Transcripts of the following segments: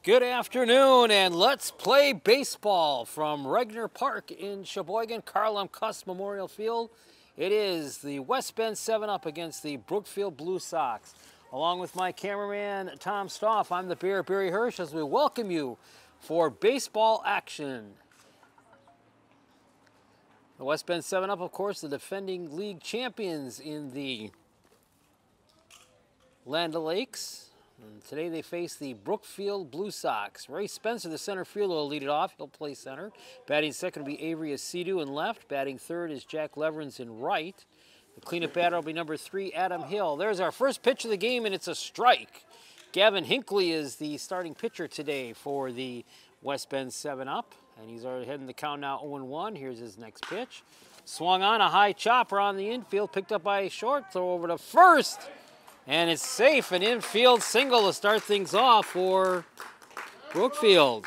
Good afternoon, and let's play baseball from Regner Park in Sheboygan, Carl M. Cuss Memorial Field. It is the West Bend 7-Up against the Brookfield Blue Sox. Along with my cameraman, Tom Stoff, I'm the Bear, Barry Hirsch, as we welcome you for baseball action. The West Bend 7-Up, of course, the defending league champions in the Land O'Lakes. And today they face the Brookfield Blue Sox. Ray Spencer, the center fielder, will lead it off. He'll play center. Batting second will be Avery Asidu in left. Batting third is Jack Leverins in right. The cleanup batter will be number 3, Adam Hill. There's our first pitch of the game, and it's a strike. Gavin Hinckley is the starting pitcher today for the West Bend 7-Up. And he's already heading the count now 0-1. Here's his next pitch. Swung on a high chopper on the infield, picked up by a short, throw over to first. And it's safe, an infield single to start things off for Brookfield.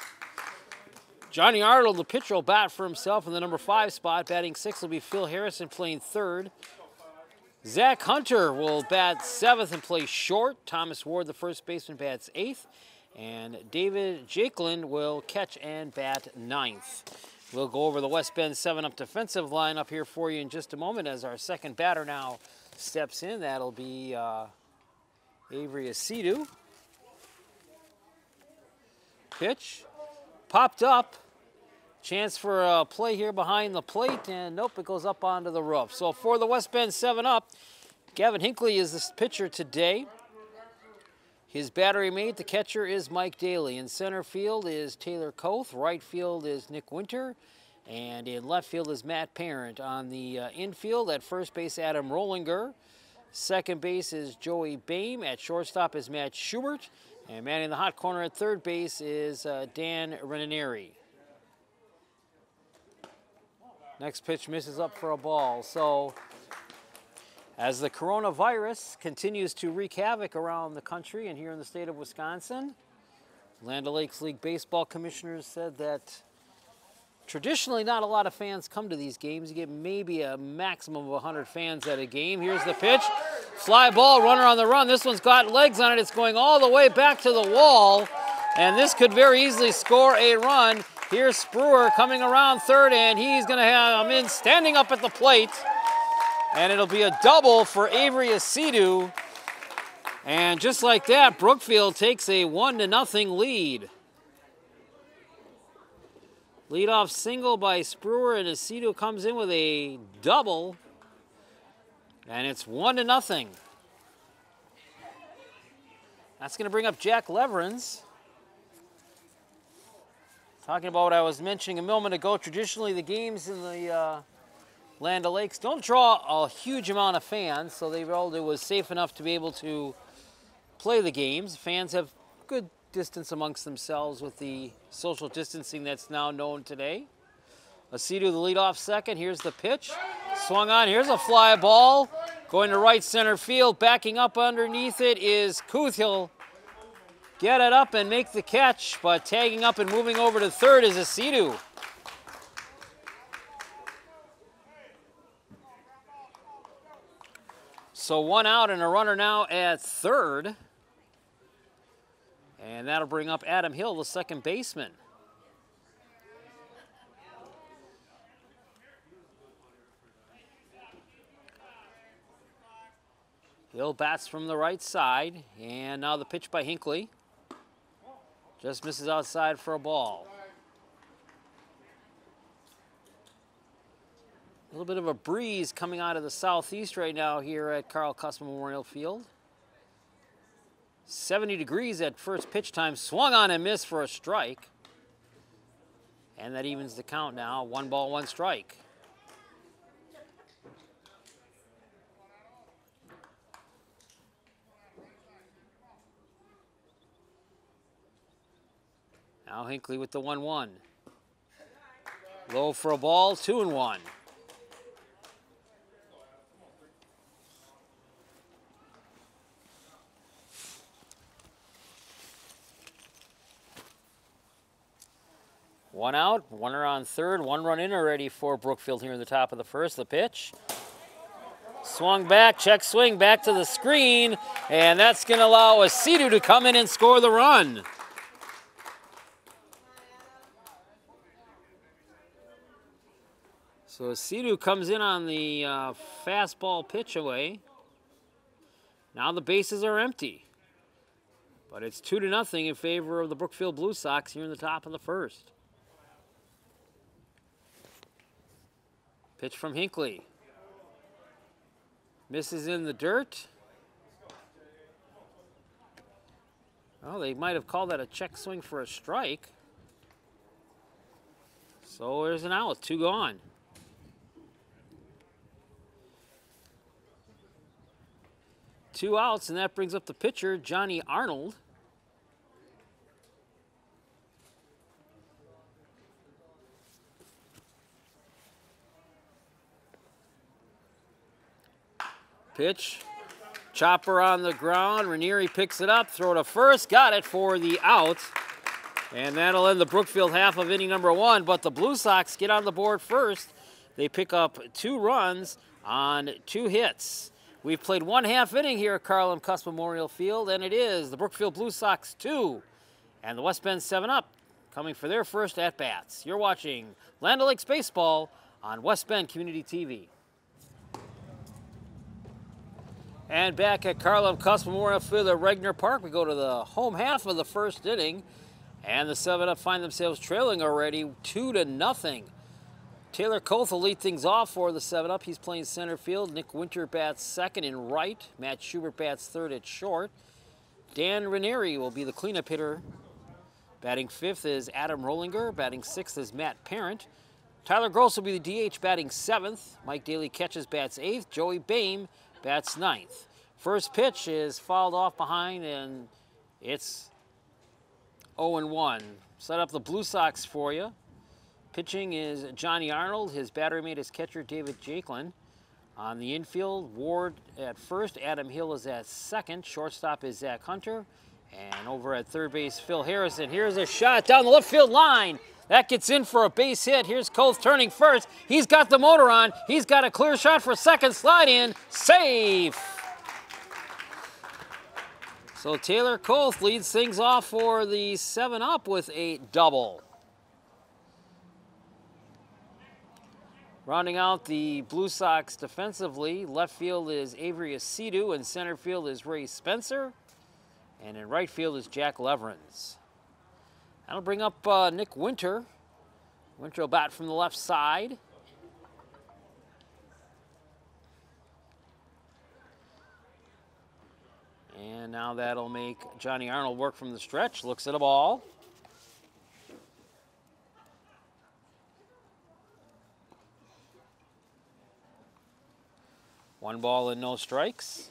Johnny Arnold, the pitcher, will bat for himself in the number 5 spot. Batting 6 will be Phil Harrison playing third. Zach Hunter will bat 7th and play short. Thomas Ward, the first baseman, bats 8th. And David Jakelin will catch and bat 9th. We'll go over the West Bend 7-Up defensive lineup here for you in just a moment as our second batter now steps in. That'll be Avery Asidu. Pitch. Popped up. Chance for a play here behind the plate, and nope, it goes up onto the roof. So for the West Bend 7-Up, Gavin Hinckley is the pitcher today. His battery mate, the catcher, is Mike Daly. In center field is Taylor Koth. Right field is Nick Winter. And in left field is Matt Parent. On the infield, at first base, Adam Rollinger. Second base is Joey Boehm. At shortstop is Matt Schubert. And manning the hot corner at third base is Dan Ranieri. Next pitch misses up for a ball. So as the coronavirus continues to wreak havoc around the country and here in the state of Wisconsin, Land O'Lakes League Baseball commissioners said that traditionally, not a lot of fans come to these games. You get maybe a maximum of 100 fans at a game. Here's the pitch. Fly ball, runner on the run. This one's got legs on it. It's going all the way back to the wall. And this could very easily score a run. Here's Spruer coming around third, and he's going to have him in standing up at the plate. And it'll be a double for Avery Asidu. And just like that, Brookfield takes a 1-0 lead. Leadoff single by Spruer, and Asidu comes in with a double. And it's 1-0. That's going to bring up Jack Leverins. Talking about what I was mentioning a moment ago, traditionally the games in the Land O'Lakes don't draw a huge amount of fans, so they felt it was safe enough to be able to play the games. Fans have good distance amongst themselves with the social distancing that's now known today. Asidu, the leadoff second. Here's the pitch. Swung on. Here's a fly ball. Going to right center field. Backing up underneath it is Kuth. He'll get it up and make the catch, but tagging up and moving over to third is Asidu. So 1 out and a runner now at third. And that'll bring up Adam Hill, the second baseman. Hill bats from the right side, and now the pitch by Hinckley. Just misses outside for a ball. A little bit of a breeze coming out of the southeast right now here at Carl Cuss Memorial Field. 70 degrees at first pitch time. Swung on and missed for a strike. And that evens the count now. 1 ball, 1 strike. Now Hinckley with the 1-1. Low for a ball, 2-1. One out, runner on third, 1 run in already for Brookfield here in the top of the first. The pitch. Swung back, check swing, back to the screen, and that's going to allow Asidu to come in and score the run. So Sidu comes in on the fastball pitch away. Now the bases are empty. But it's 2-0 in favor of the Brookfield Blue Sox here in the top of the first. Pitch from Hinckley. Misses in the dirt. Well, they might have called that a check swing for a strike. So there's an out, 2 gone. Two outs, and that brings up the pitcher, Johnny Arnold. Pitch, chopper on the ground. Ranieri picks it up, throw to first, got it for the out. And that'll end the Brookfield half of inning number 1, but the Blue Sox get on the board first. They pick up 2 runs on 2 hits. We've played 1/2 inning here at Carl M. Cuss Memorial Field, and it is the Brookfield Blue Sox 2 and the West Bend 7-Up coming for their first at-bats. You're watching Land O'Lakes Baseball on West Bend Community TV. And back at Carl M. Cuss Memorial Field at Regner Park, we go to the home half of the first inning, and the 7-Up find themselves trailing already 2-0. Taylor Koth will lead things off for the 7-Up. He's playing center field. Nick Winter bats second and right. Matt Schubert bats third at short. Dan Ranieri will be the cleanup hitter. Batting fifth is Adam Rollinger. Batting sixth is Matt Parent. Tyler Gross will be the DH batting seventh. Mike Daly catches, bats eighth. Joey Boehm bats ninth. First pitch is fouled off behind, and it's 0-1. Set up the Blue Sox for you. Pitching is Johnny Arnold. His battery mate is catcher David Jakelin. On the infield, Ward at first. Adam Hill is at second. Shortstop is Zach Hunter. And over at third base, Phil Harrison. Here's a shot down the left field line. That gets in for a base hit. Here's Koth turning first. He's got the motor on. He's got a clear shot for second. Slide in. Safe. So Taylor Koth leads things off for the 7-Up with a double. Rounding out the Blue Sox defensively, left field is Avery Asidu, and center field is Ray Spencer, and in right field is Jack Leverins. That'll bring up Nick Winter. Winter will bat from the left side. And now that'll make Johnny Arnold work from the stretch. Looks at a ball. One ball and no strikes.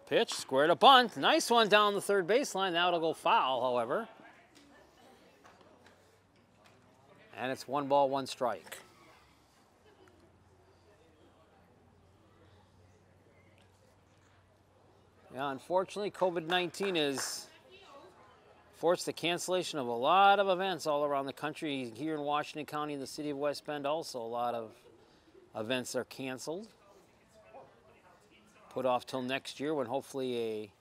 Pitch, square to bunt. Nice one down the third baseline. That'll go foul, however. And it's 1 ball, 1 strike. Yeah, unfortunately, COVID-19 has forced the cancellation of a lot of events all around the country. Here in Washington County, in the city of West Bend, also a lot of events are canceled. Put off till next year when hopefully a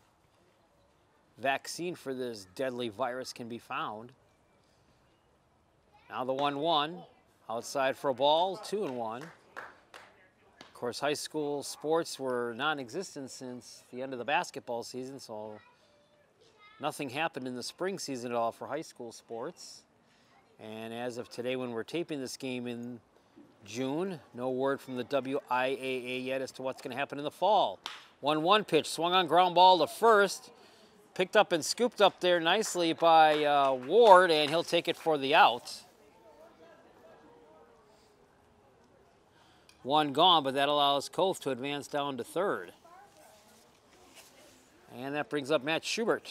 vaccine for this deadly virus can be found. Now the 1-1, outside for a ball, 2-1. Of course, high school sports were non-existent since the end of the basketball season, so nothing happened in the spring season at all for high school sports. And as of today, when we're taping this game in June, no word from the WIAA yet as to what's going to happen in the fall. 1-1 pitch, swung on ground ball to first. Picked up and scooped up there nicely by Ward, and he'll take it for the out. 1 gone, but that allows Koth to advance down to third. And that brings up Matt Schubert.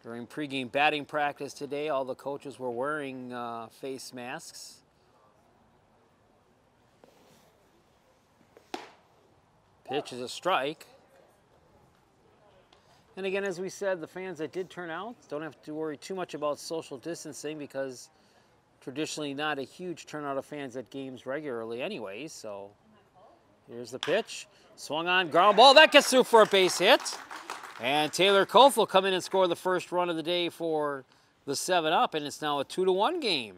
During pregame batting practice today, all the coaches were wearing face masks. Pitch is a strike. And again, as we said, the fans that did turn out don't have to worry too much about social distancing because traditionally not a huge turnout of fans at games regularly anyway. So here's the pitch. Swung on, ground ball. That gets through for a base hit. And Taylor Koth will come in and score the first run of the day for the 7-up, and it's now a 2-1 game.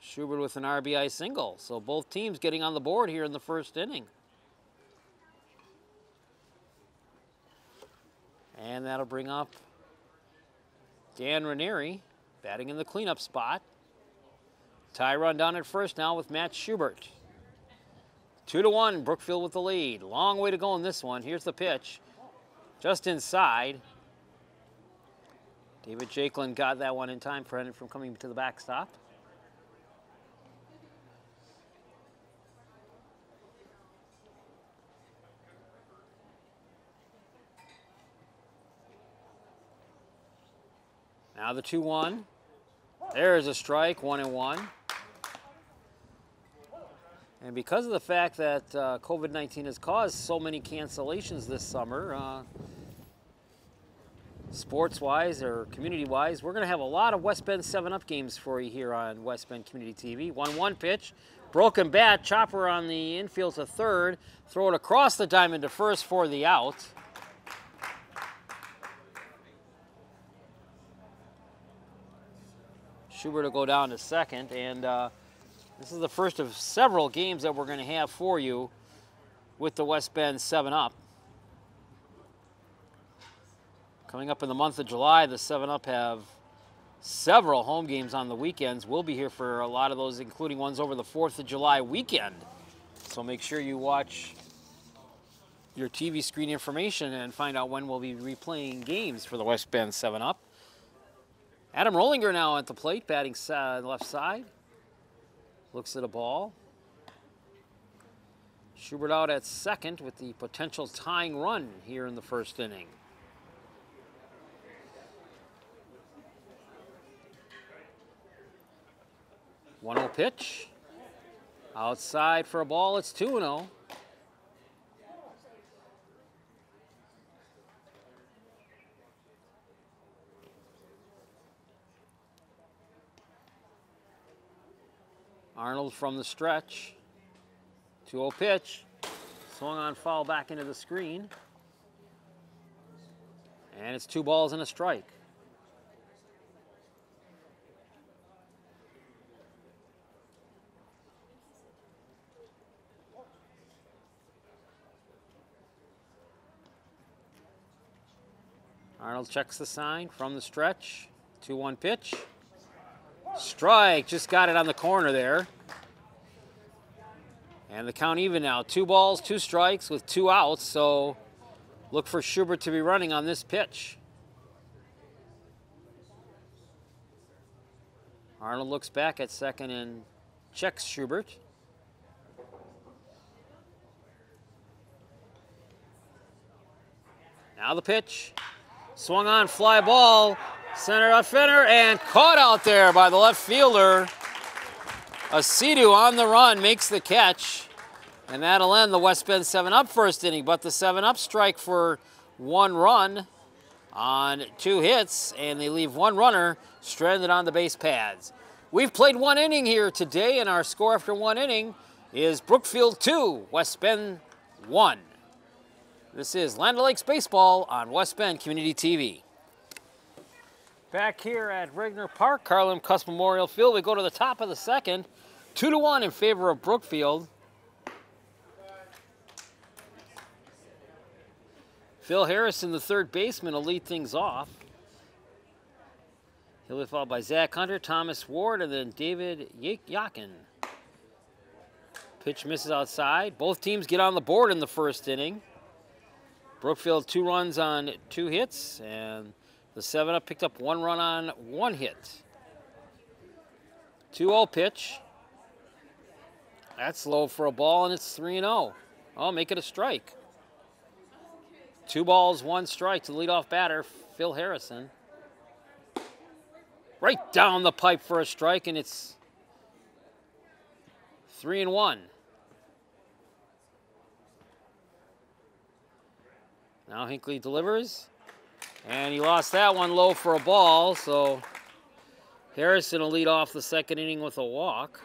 Schubert with an RBI single. So both teams getting on the board here in the first inning. And that'll bring up Dan Ranieri batting in the cleanup spot. Tie run down at first now with Matt Schubert. 2-1, Brookfield with the lead. Long way to go in this one. Here's the pitch. Just inside. David Jakelin got that one in time, prevented from coming to the backstop. Now the 2-1. There's a strike, 1-1. And because of the fact that COVID-19 has caused so many cancellations this summer, sports-wise or community-wise, we're going to have a lot of West Bend 7-Up games for you here on West Bend Community TV. 1-1 pitch, broken bat, chopper on the infield to third, throw it across the diamond to first for the out. Schubert will go down to second, and this is the first of several games that we're going to have for you with the West Bend 7-Up. Coming up in the month of July, the 7-Up have several home games on the weekends. We'll be here for a lot of those, including ones over the 4th of July weekend. So make sure you watch your TV screen information and find out when we'll be replaying games for the West Bend 7-Up. Adam Rollinger now at the plate, batting left side. Looks at a ball. Schubert out at second with the potential tying run here in the first inning. One-0 pitch. Outside for a ball, it's 2-0. Arnold from the stretch. 2-0 pitch. Swung on foul back into the screen. And it's 2 balls and a strike. Arnold checks the sign from the stretch. 2-1 pitch. Strike, just got it on the corner there. And the count even now. 2 balls, 2 strikes with 2 outs, so look for Schubert to be running on this pitch. Arnold looks back at second and checks Schubert. Now the pitch. Swung on, fly ball. Center up center and caught out there by the left fielder. Asidu on the run makes the catch, and that'll end the West Bend 7-Up first inning. But the 7-Up strike for 1 run on 2 hits, and they leave 1 runner stranded on the base pads. We've played 1 inning here today, and our score after 1 inning is Brookfield 2, West Bend 1. This is Land O'Lakes Baseball on West Bend Community TV. Back here at Regner Park, Carl M. Cuss Memorial Field, we go to the top of the second. 2-1 in favor of Brookfield. Phil Harrison, the third baseman, will lead things off. He'll be followed by Zach Hunter, Thomas Ward, and then David Yakin. Pitch misses outside. Both teams get on the board in the first inning. Brookfield 2 runs on 2 hits, and the 7-Up picked up 1 run on 1 hit. 2-0 pitch. That's low for a ball, and it's 3-0. I'll make it a strike. 2 balls, 1 strike to the leadoff batter, Phil Harrison. Right down the pipe for a strike, and it's 3-1. Now Hinckley delivers, and he lost that one low for a ball, so Harrison will lead off the second inning with a walk.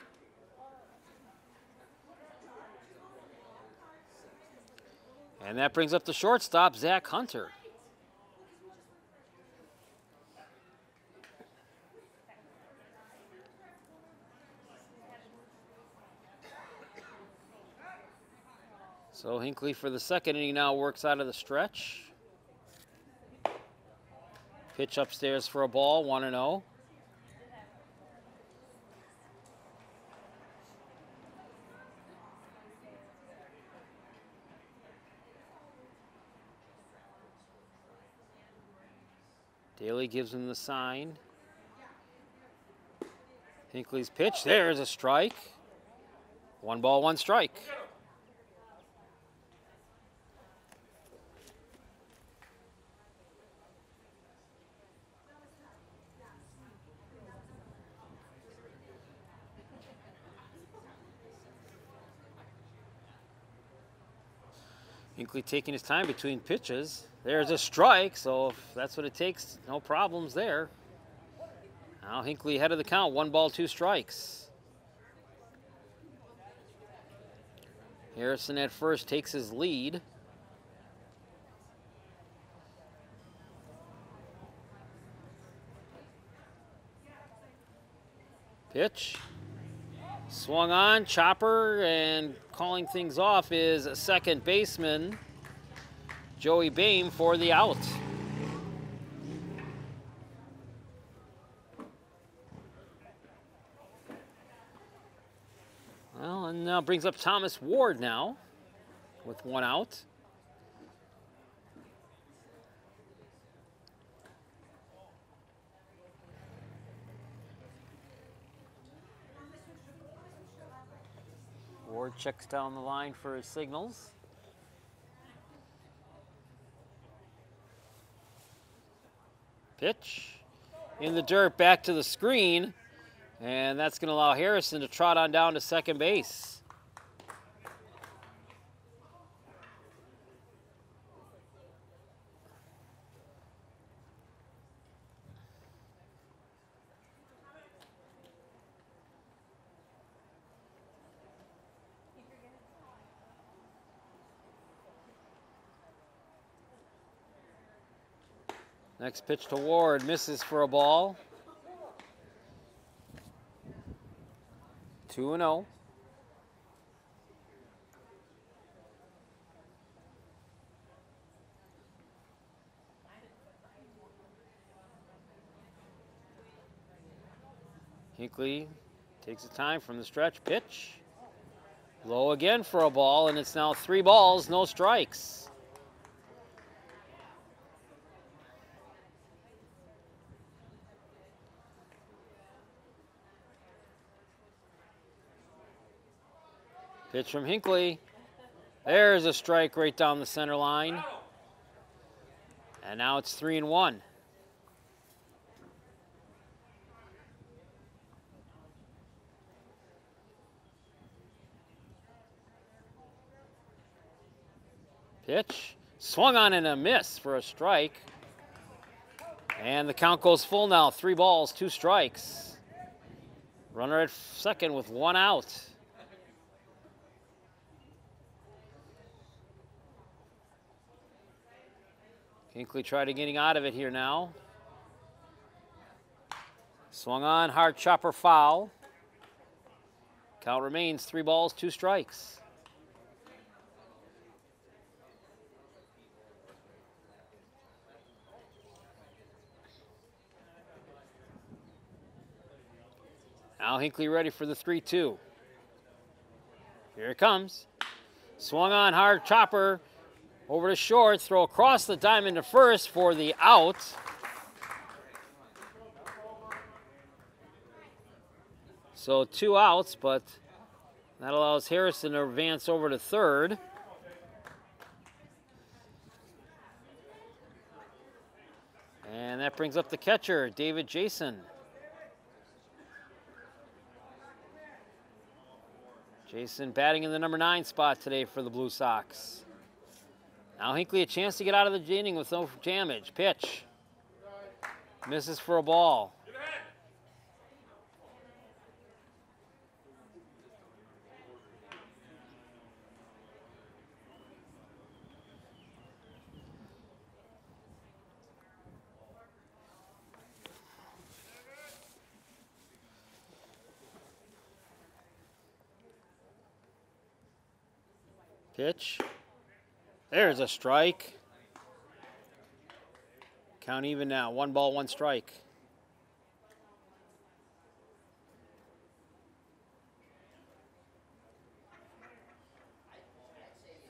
And that brings up the shortstop, Zach Hunter. So Hinckley for the second inning now works out of the stretch. Pitch upstairs for a ball, 1-0. Daly gives him the sign. Hinckley's pitch, there's a strike. 1 ball, 1 strike. Hinckley taking his time between pitches. There's a strike, so if that's what it takes, no problems there. Now Hinckley ahead of the count, 1 ball, 2 strikes. Harrison at first takes his lead. Pitch. Swung on, chopper, and calling things off is second baseman Joey Boehm for the out. Well, and now brings up Thomas Ward now with 1 out. Ward checks down the line for his signals. Pitch in the dirt, back to the screen, and that's going to allow Harrison to trot on down to second base. Next pitch to Ward, misses for a ball. 2-0. Hinckley takes the time from the stretch. Pitch. Low again for a ball, and it's now 3 balls, no strikes. Pitch from Hinckley. There's a strike right down the center line. And now it's 3-1. Pitch. Swung on and a miss for a strike. And the count goes full now. 3 balls, 2 strikes. Runner at second with 1 out. Hinckley tried getting out of it here now. Swung on, hard chopper foul. Count remains 3 balls, 2 strikes. Now Hinckley ready for the 3-2. Here it comes. Swung on, hard chopper. Over to short, throw across the diamond to first for the out. So 2 outs, but that allows Harrison to advance over to third. And that brings up the catcher, David Jason. Jason batting in the number 9 spot today for the Blue Sox. Now Hinckley a chance to get out of the inning with no damage. Pitch. Misses for a ball. Pitch. There's a strike. Count even now. 1 ball, 1 strike.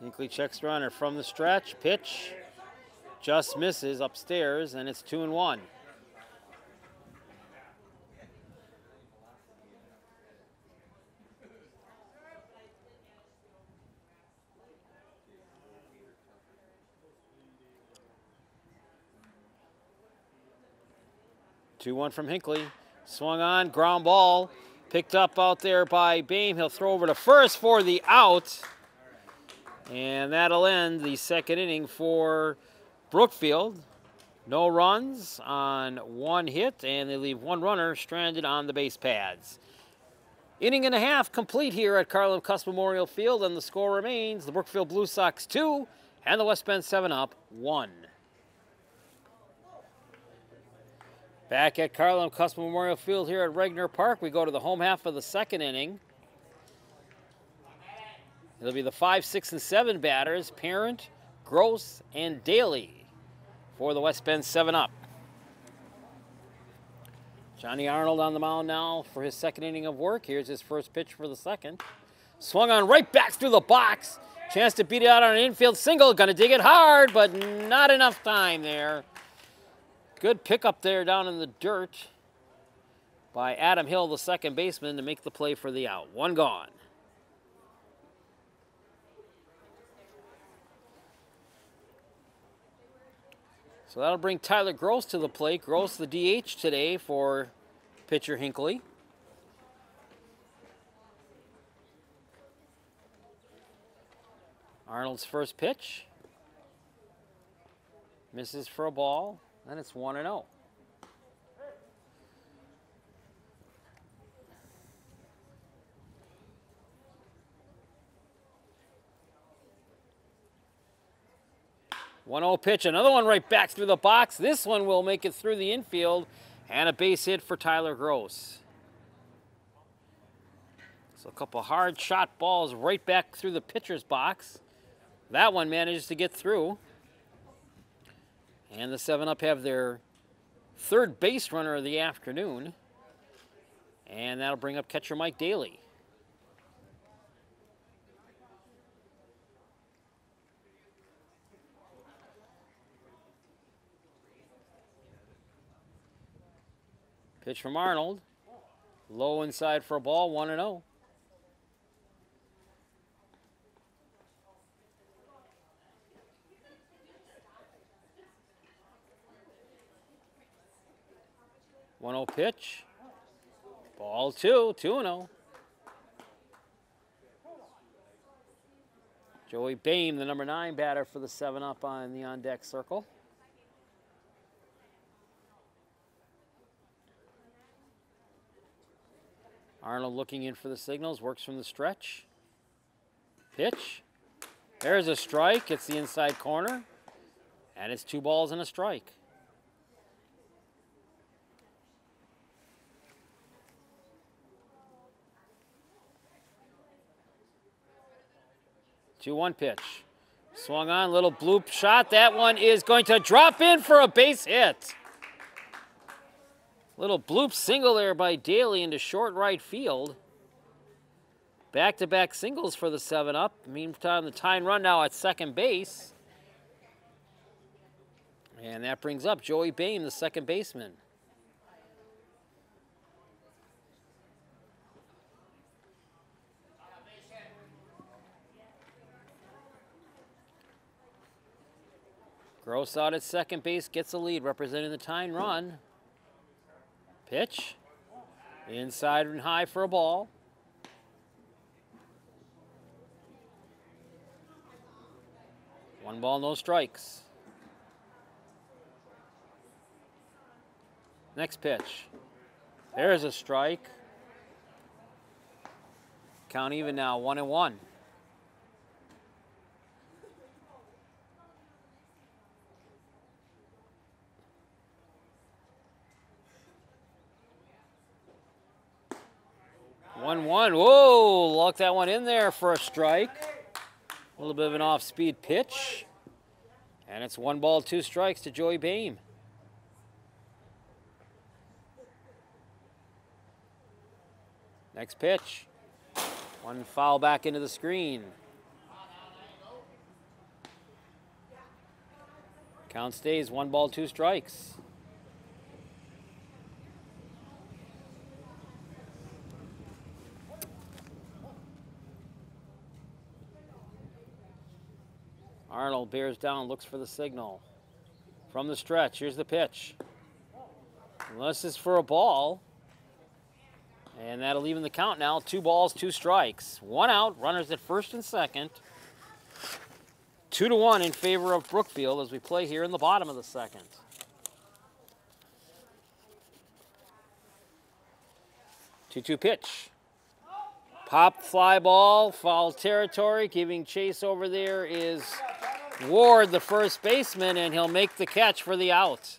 Hinckley checks runner from the stretch. Pitch. Just misses upstairs, and it's 2-1. Two one from Hinckley. Swung on, ground ball. Picked up out there by Bame. He'll throw over to first for the out. And that'll end the second inning for Brookfield. No runs on 1 hit, and they leave 1 runner stranded on the base pads. Inning and a half complete here at Carlin Cuss Memorial Field, and the score remains the Brookfield Blue Sox 2 and the West Bend 7-up 1. Back at Carlin Cuss Memorial Field here at Regner Park, we go to the home half of the second inning. It'll be the 5, 6, and 7 batters, Parent, Gross, and Daly for the West Bend 7-up. Johnny Arnold on the mound now for his second inning of work. Here's his first pitch for the second. Swung on right back through the box. Chance to beat it out on an infield single. Gonna dig it hard, but not enough time there. Good pickup there down in the dirt by Adam Hill, the second baseman, to make the play for the out. 1 gone. So that'll bring Tyler Gross to the plate. Gross, the DH today for pitcher Hinckley. Arnold's first pitch. Misses for a ball, and it's 1-0. One-0 pitch, another one right back through the box. This one will make it through the infield, and a base hit for Tyler Gross. So a couple hard shot balls right back through the pitcher's box. That one manages to get through. And the 7-up have their third base runner of the afternoon. And that'll bring up catcher Mike Daly. Pitch from Arnold. Low inside for a ball, 1-0. One-0 pitch. Ball 2, 2-0. Joey Bame, the number 9 batter for the 7-up on the on-deck circle. Arnold looking in for the signals, works from the stretch. Pitch. There's a strike. It's the inside corner. And it's 2 balls and a strike. Two-one pitch. Swung on, little bloop shot. That one is going to drop in for a base hit. Little bloop single there by Daly into short right field. Back-to-back singles for the 7-up. Meantime, the tying run now at second base. And that brings up Joey Bame, the second baseman. Gross out at second base, gets a lead, representing the tying run. Pitch. Inside and high for a ball. One ball, no strikes. Next pitch. There's a strike. Count even now, 1-1. Whoa, locked that one in there for a strike. A little bit of an off-speed pitch. And it's 1 ball, 2 strikes to Joey Boehm. Next pitch. 1 foul back into the screen. Count stays 1 ball, 2 strikes. Arnold bears down, looks for the signal. From the stretch, here's the pitch. Unless it's for a ball. And that'll even the count now. 2 balls, 2 strikes. 1 out, runners at first and second. 2-1 in favor of Brookfield as we play here in the bottom of the second. Two-two pitch. Pop fly ball, foul territory. Giving chase over there is Ward, the first baseman, and he'll make the catch for the out.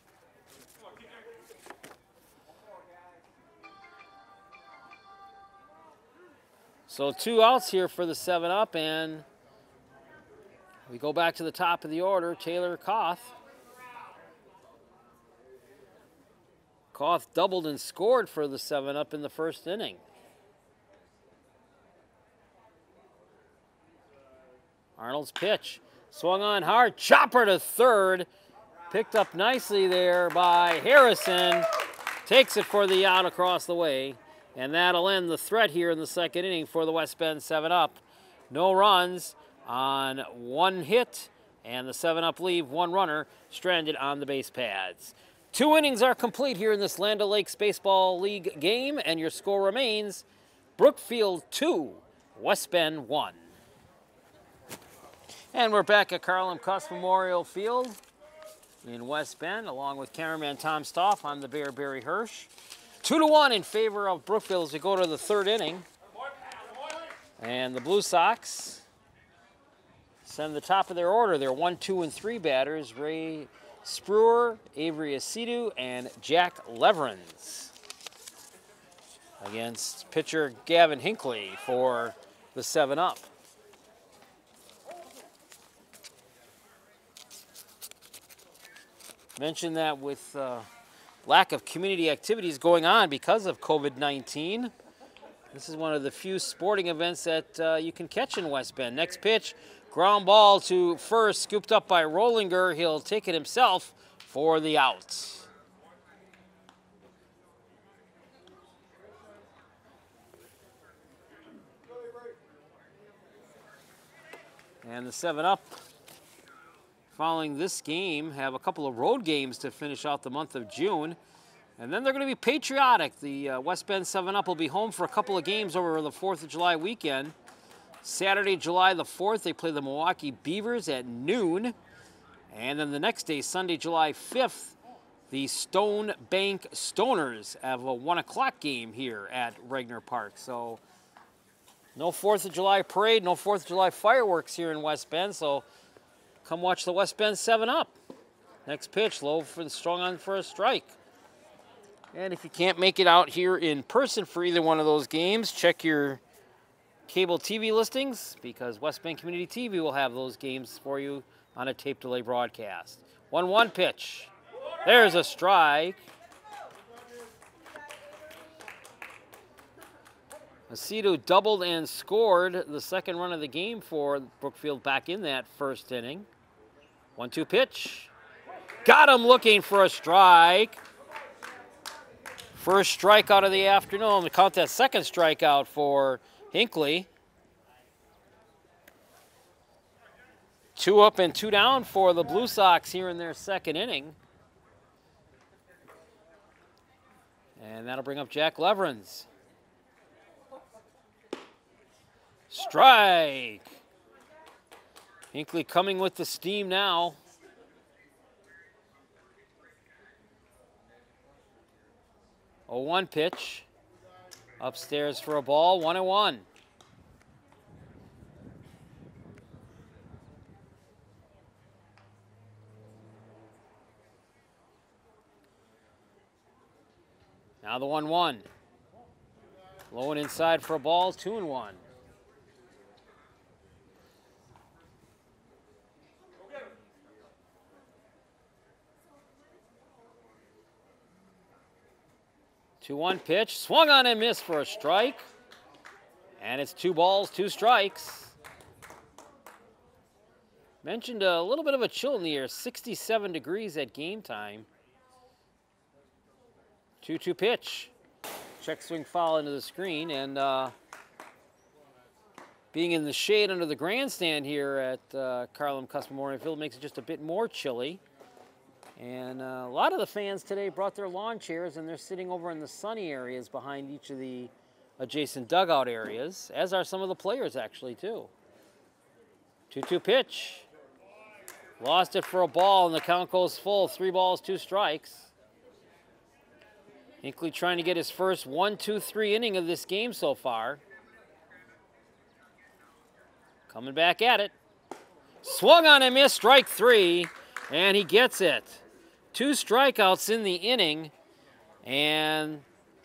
So 2 outs here for the 7-up, and we go back to the top of the order. Taylor Koth. Koth doubled and scored for the 7-up in the first inning. Arnold's pitch. Swung on hard. Chopper to third. Picked up nicely there by Harrison. Takes it for the out across the way. And that'll end the threat here in the second inning for the West Bend 7-up. No runs on 1 hit, and the 7-up leave 1 runner stranded on the base pads. 2 innings are complete here in this Land O'Lakes Baseball League game, and your score remains Brookfield 2, West Bend 1. And we're back at Carl M. Cuss Memorial Field in West Bend, along with cameraman Tom Stoff. I'm the Bear, Barry Hirsch. 2-1 in favor of Brookfield as we go to the 3rd inning. And the Blue Sox send the top of their order. They're 1, 2, and 3 batters. Ray Spruer, Avery Asidu, and Jack Leverins against pitcher Gavin Hinckley for the 7-up. Mentioned that with lack of community activities going on because of COVID-19. This is one of the few sporting events that you can catch in West Bend. Next pitch, ground ball to first, scooped up by Rollinger. He'll take it himself for the out. And the 7-up following this game have a couple of road games to finish out the month of June. And then they're going to be patriotic. The West Bend 7-up will be home for a couple of games over the 4th of July weekend. Saturday, July the 4th, they play the Milwaukee Beavers at noon. And then the next day, Sunday, July 5th, the Stone Bank Stoners have a 1 o'clock game here at Regner Park. So no 4th of July parade, no 4th of July fireworks here in West Bend. So come watch the West Bend 7-up. Next pitch, low for the strong on for a strike. And if you can't make it out here in person for either one of those games, check your cable TV listings because West Bend Community TV will have those games for you on a tape delay broadcast. 1-1 pitch. There's a strike. Aceto doubled and scored the 2nd run of the game for Brookfield back in that 1st inning. 1-2 pitch. Got him looking for a strike. First strikeout of the afternoon. We count that 2nd strikeout for Hinckley. 2 up and 2 down for the Blue Sox here in their 2nd inning. And that'll bring up Jack Leverins. Strike. Hinckley coming with the steam now. A 1 pitch. Upstairs for a ball, 1-1. Now the 1-1. Low and inside for a ball, 2-1. 2-1 pitch, swung on and missed for a strike. And it's 2 balls, 2 strikes. Mentioned a little bit of a chill in the air, 67 degrees at game time. 2-2 pitch. Check swing foul into the screen, and being in the shade under the grandstand here at Carlin Cuss Memorial Field makes it just a bit more chilly. And a lot of the fans today brought their lawn chairs, and they're sitting over in the sunny areas behind each of the adjacent dugout areas, as are some of the players actually too. 2-2 pitch. Lost it for a ball, and the count goes full. 3 balls, 2 strikes. Hinckley trying to get his first 1-2-3 inning of this game so far. Coming back at it. Swung on and missed, strike 3, and he gets it. 2 strikeouts in the inning, and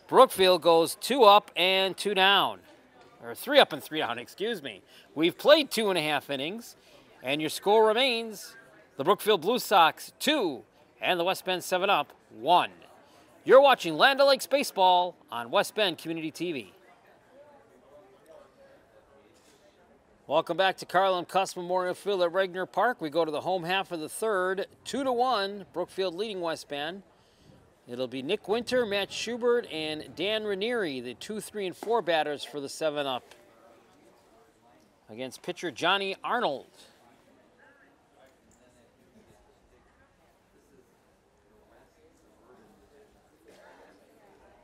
Brookfield goes 2 up and 2 down. Or 3 up and 3 down, excuse me. We've played 2.5 innings, and your score remains the Brookfield Blue Sox 2 and the West Bend 7 Up 1. You're watching Land O'Lakes Baseball on West Bend Community TV. Welcome back to Carlin Cuss Memorial Field at Regner Park. We go to the home half of the third, 2-1, Brookfield leading West Bend. It'll be Nick Winter, Matt Schubert, and Dan Ranieri, the 2, 3, and 4 batters for the 7 Up, against pitcher Johnny Arnold.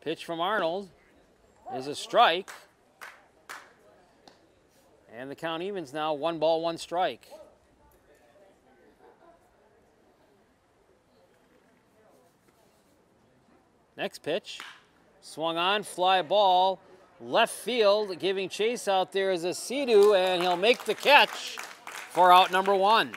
Pitch from Arnold is a strike. And the count evens now, 1 ball, 1 strike. Next pitch, swung on, fly ball, left field, giving chase out there is a Sidhu, and he'll make the catch for out number 1.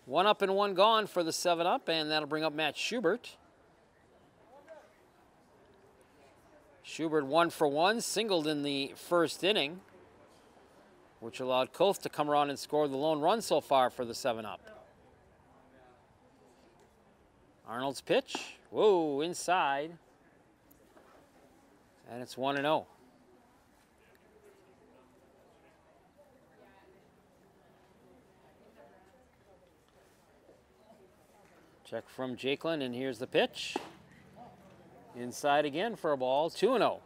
One up and 1 gone for the 7 Up, and that'll bring up Matt Schubert. Schubert 1 for 1, singled in the first inning, which allowed Koth to come around and score the lone run so far for the 7 Up. Arnold's pitch, whoa, inside, and it's 1-0. Check from Jakelin, and here's the pitch. Inside again for a ball, 2-0.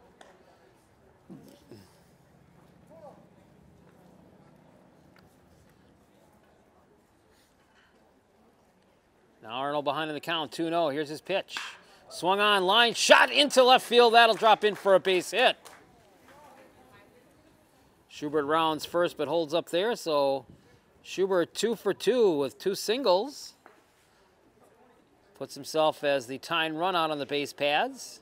Now Arnold behind in the count, 2-0. Here's his pitch. Swung on, line, shot into left field. That'll drop in for a base hit. Schubert rounds first but holds up there, so Schubert 2 for 2 with 2 singles. Puts himself as the tying run out on the base pads.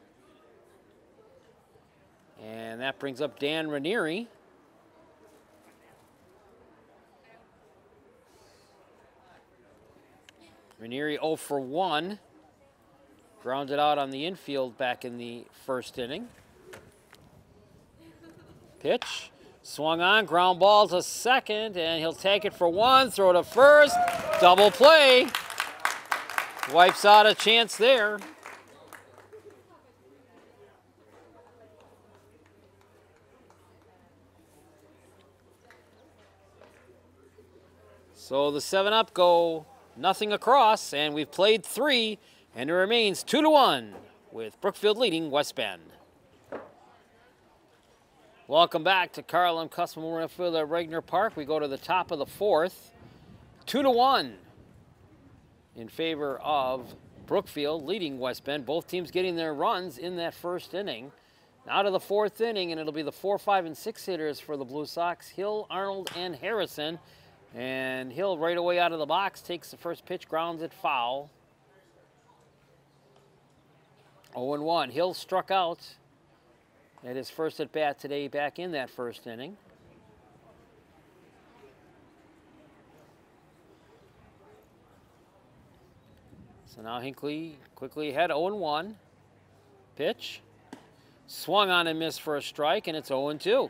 And that brings up Dan Ranieri. Ranieri 0 for 1. Grounded out on the infield back in the first inning. Pitch. Swung on, ground ball to second, and he'll take it for 1, throw to first. Double play. Wipes out a chance there. So the 7 Up go nothing across, and we've played 3, and it remains 2-1 with Brookfield leading West Bend. Welcome back to Carlin Cuss Memorial Field at Regner Park. We go to the top of the 4th, 2-1 in favor of Brookfield leading West Bend. Both teams getting their runs in that first inning. Now to the 4th inning, and it'll be the 4, 5, and 6 hitters for the Blue Sox, Hill, Arnold, and Harrison. And Hill right away out of the box takes the first pitch, grounds it foul. 0-1. Hill struck out at his first at bat today back in that first inning. So now Hinckley quickly ahead, 0-1. Pitch. Swung on and missed for a strike, and it's 0-2.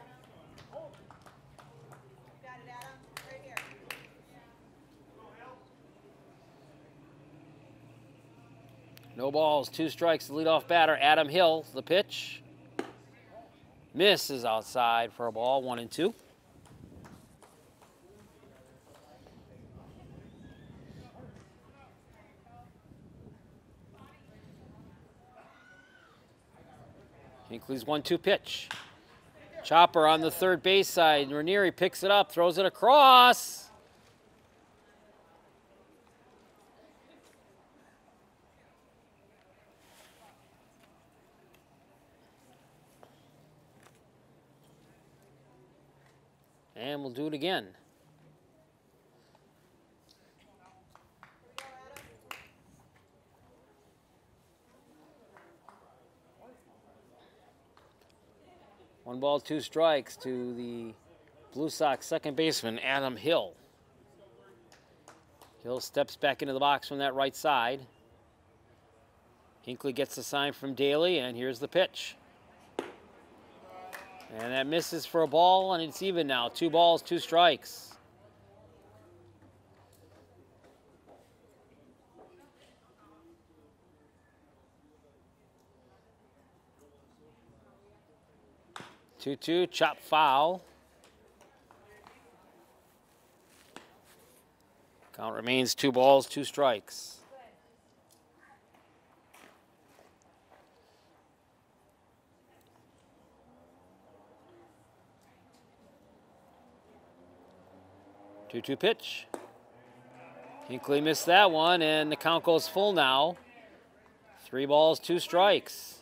No balls, 2 strikes. The leadoff batter, Adam Hill. The pitch. Misses outside for a ball, 1-2. Hinckley's 1-2 pitch. Chopper on the third base side. Ranieri picks it up, throws it across. And we'll do it again. One ball, 2 strikes to the Blue Sox second baseman, Adam Hill. Hill steps back into the box from that right side. Hinckley gets the sign from Daly, and here's the pitch. And that misses for a ball, and it's even now. 2 balls, 2 strikes. Two-two, chop foul. Count remains 2 balls, 2 strikes. Two-two pitch. Hinckley missed that one, and the count goes full now. 3 balls, 2 strikes.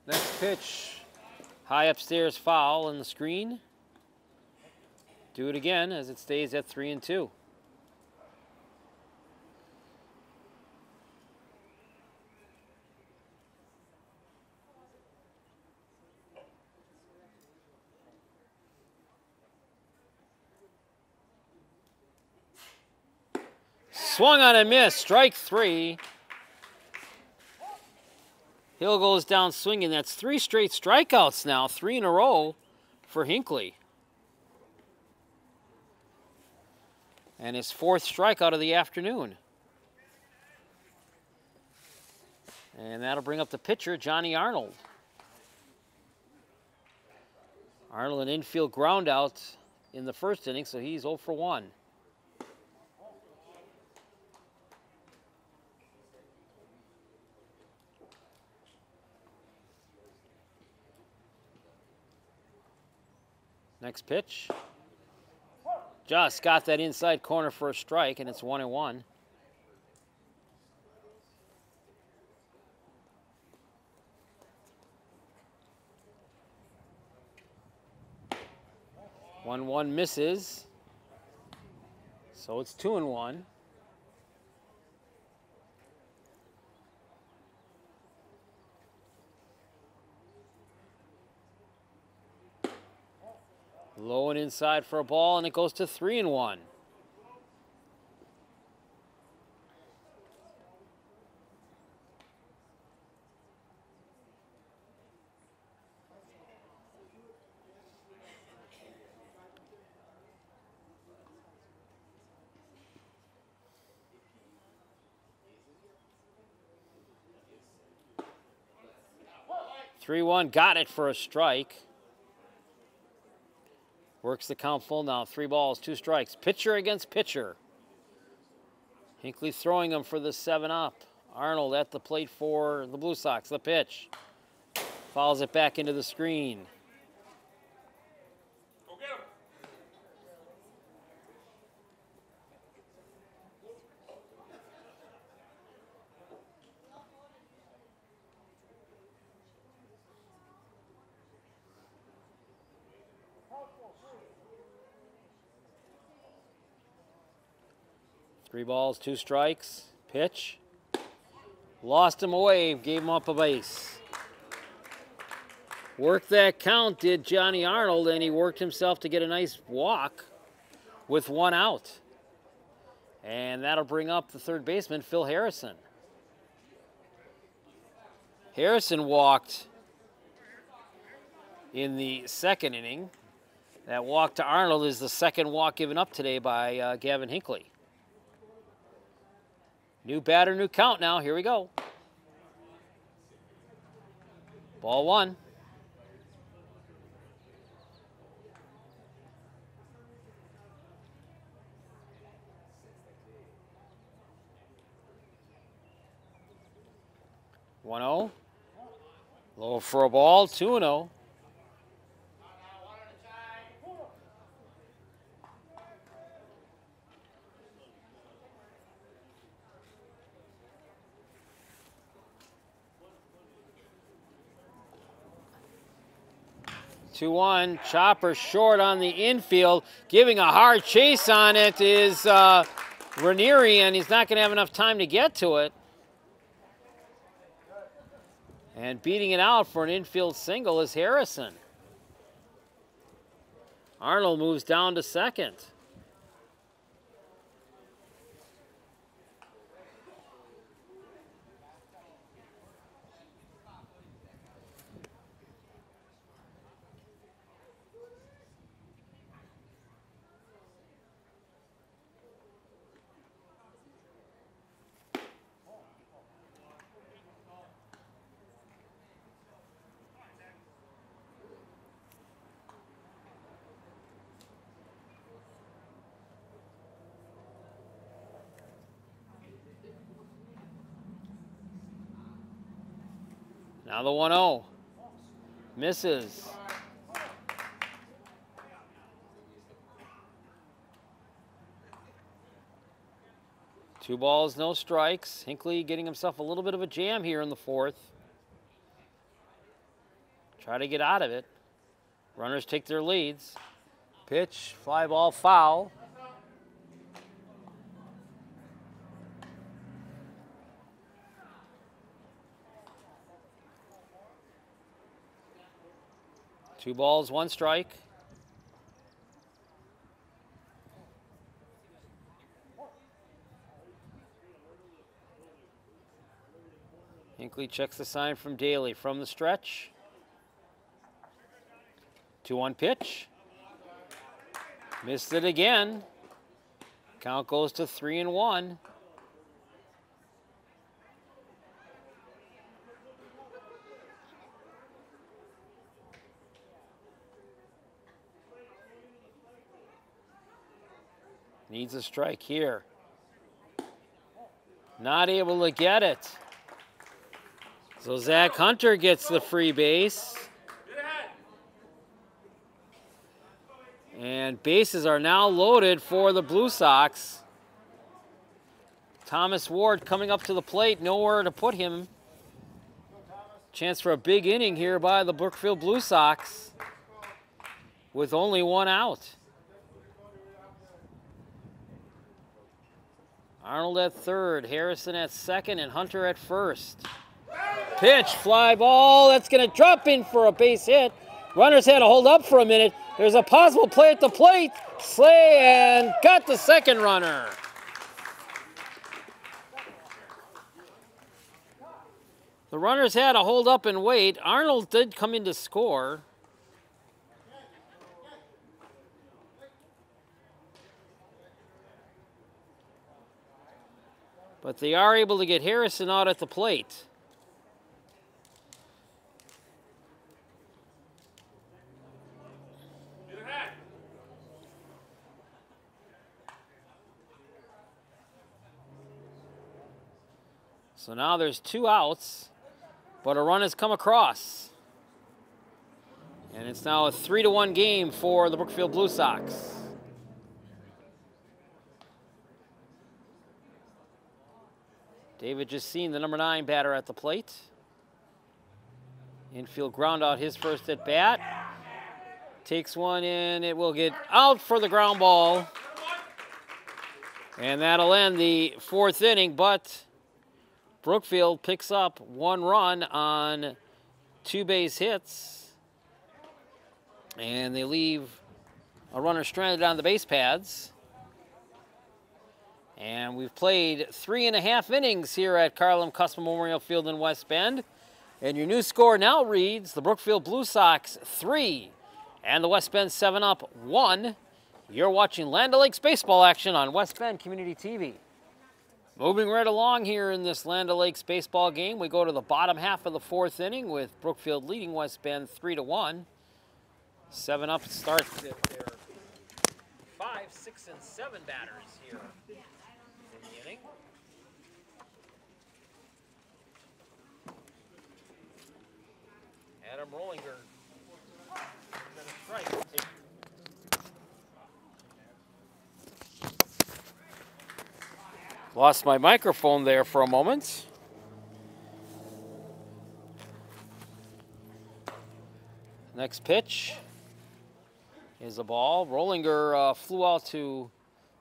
Next pitch, high upstairs foul in the screen. Do it again as it stays at 3-2. Swung on and missed, strike 3. Hill goes down swinging. That's 3 straight strikeouts now, 3 in a row for Hinckley. And his 4th strikeout of the afternoon. And that'll bring up the pitcher, Johnny Arnold. Arnold an infield ground out in the first inning, so he's 0 for 1. Next pitch. Just got that inside corner for a strike, and it's 1-1. One misses. So it's 2-1. Low and inside for a ball, and it goes to 3-1. Got it for a strike. Works the count full now. 3 balls, 2 strikes. Pitcher against pitcher. Hinckley throwing him for the 7-up. Arnold at the plate for the Blue Sox. The pitch. Fouls it back into the screen. Go get him. 3 balls, 2 strikes. Pitch. Lost him away, gave him up a base. Worked that count, did Johnny Arnold, and he worked himself to get a nice walk with 1 out. And that'll bring up the third baseman, Phil Harrison. Harrison walked in the second inning. That walk to Arnold is the second walk given up today by Gavin Hinckley. New batter, new count now. Here we go. Ball one. One 0. Low for a ball. 2-0. Two one, chopper short on the infield, giving a hard chase on it is Ranieri, and he's not going to have enough time to get to it. And beating it out for an infield single is Harrison. Arnold moves down to second. Now the 1-0. Misses. Two balls, no strikes. Hinckley getting himself a little bit of a jam here in the fourth. Try to get out of it. Runners take their leads. Pitch, fly ball, foul. Two balls, one strike. Hinckley checks the sign from Daly from the stretch. 2-1 pitch. Missed it again. Count goes to 3-1. Needs a strike here. Not able to get it. So Zach Hunter gets the free base. And bases are now loaded for the Blue Sox. Thomas Ward coming up to the plate, nowhere to put him. Chance for a big inning here by the Brookfield Blue Sox with only one out. Arnold at third, Harrison at second, and Hunter at first. Pitch, fly ball, that's going to drop in for a base hit. Runners had to hold up for a minute. There's a possible play at the plate. Slay and got the second runner. The runners had to hold up and wait. Arnold did come in to score. But they are able to get Harrison out at the plate. So now there's two outs, but a run has come across. And it's now a 3-1 game for the Brookfield Blue Sox. David just seen the number 9 batter at the plate. Infield ground out his first at bat. Takes one in, it will get out for the ground ball. And that'll end the fourth inning, but Brookfield picks up one run on 2 base hits. And they leave a runner stranded on the base pads. And we've played 3.5 innings here at Carlin Custom Memorial Field in West Bend. And your new score now reads the Brookfield Blue Sox 3 and the West Bend 7-Up 1. You're watching Land O'Lakes baseball action on West Bend Community TV. Moving right along here in this Land O'Lakes baseball game, we go to the bottom half of the fourth inning with Brookfield leading West Bend 3-1. 7-Up starts at their 5, 6, and 7 batters here in the inning. Adam Rollinger is a strike. Lost my microphone there for a moment. Next pitch is a ball. Rollinger flew out to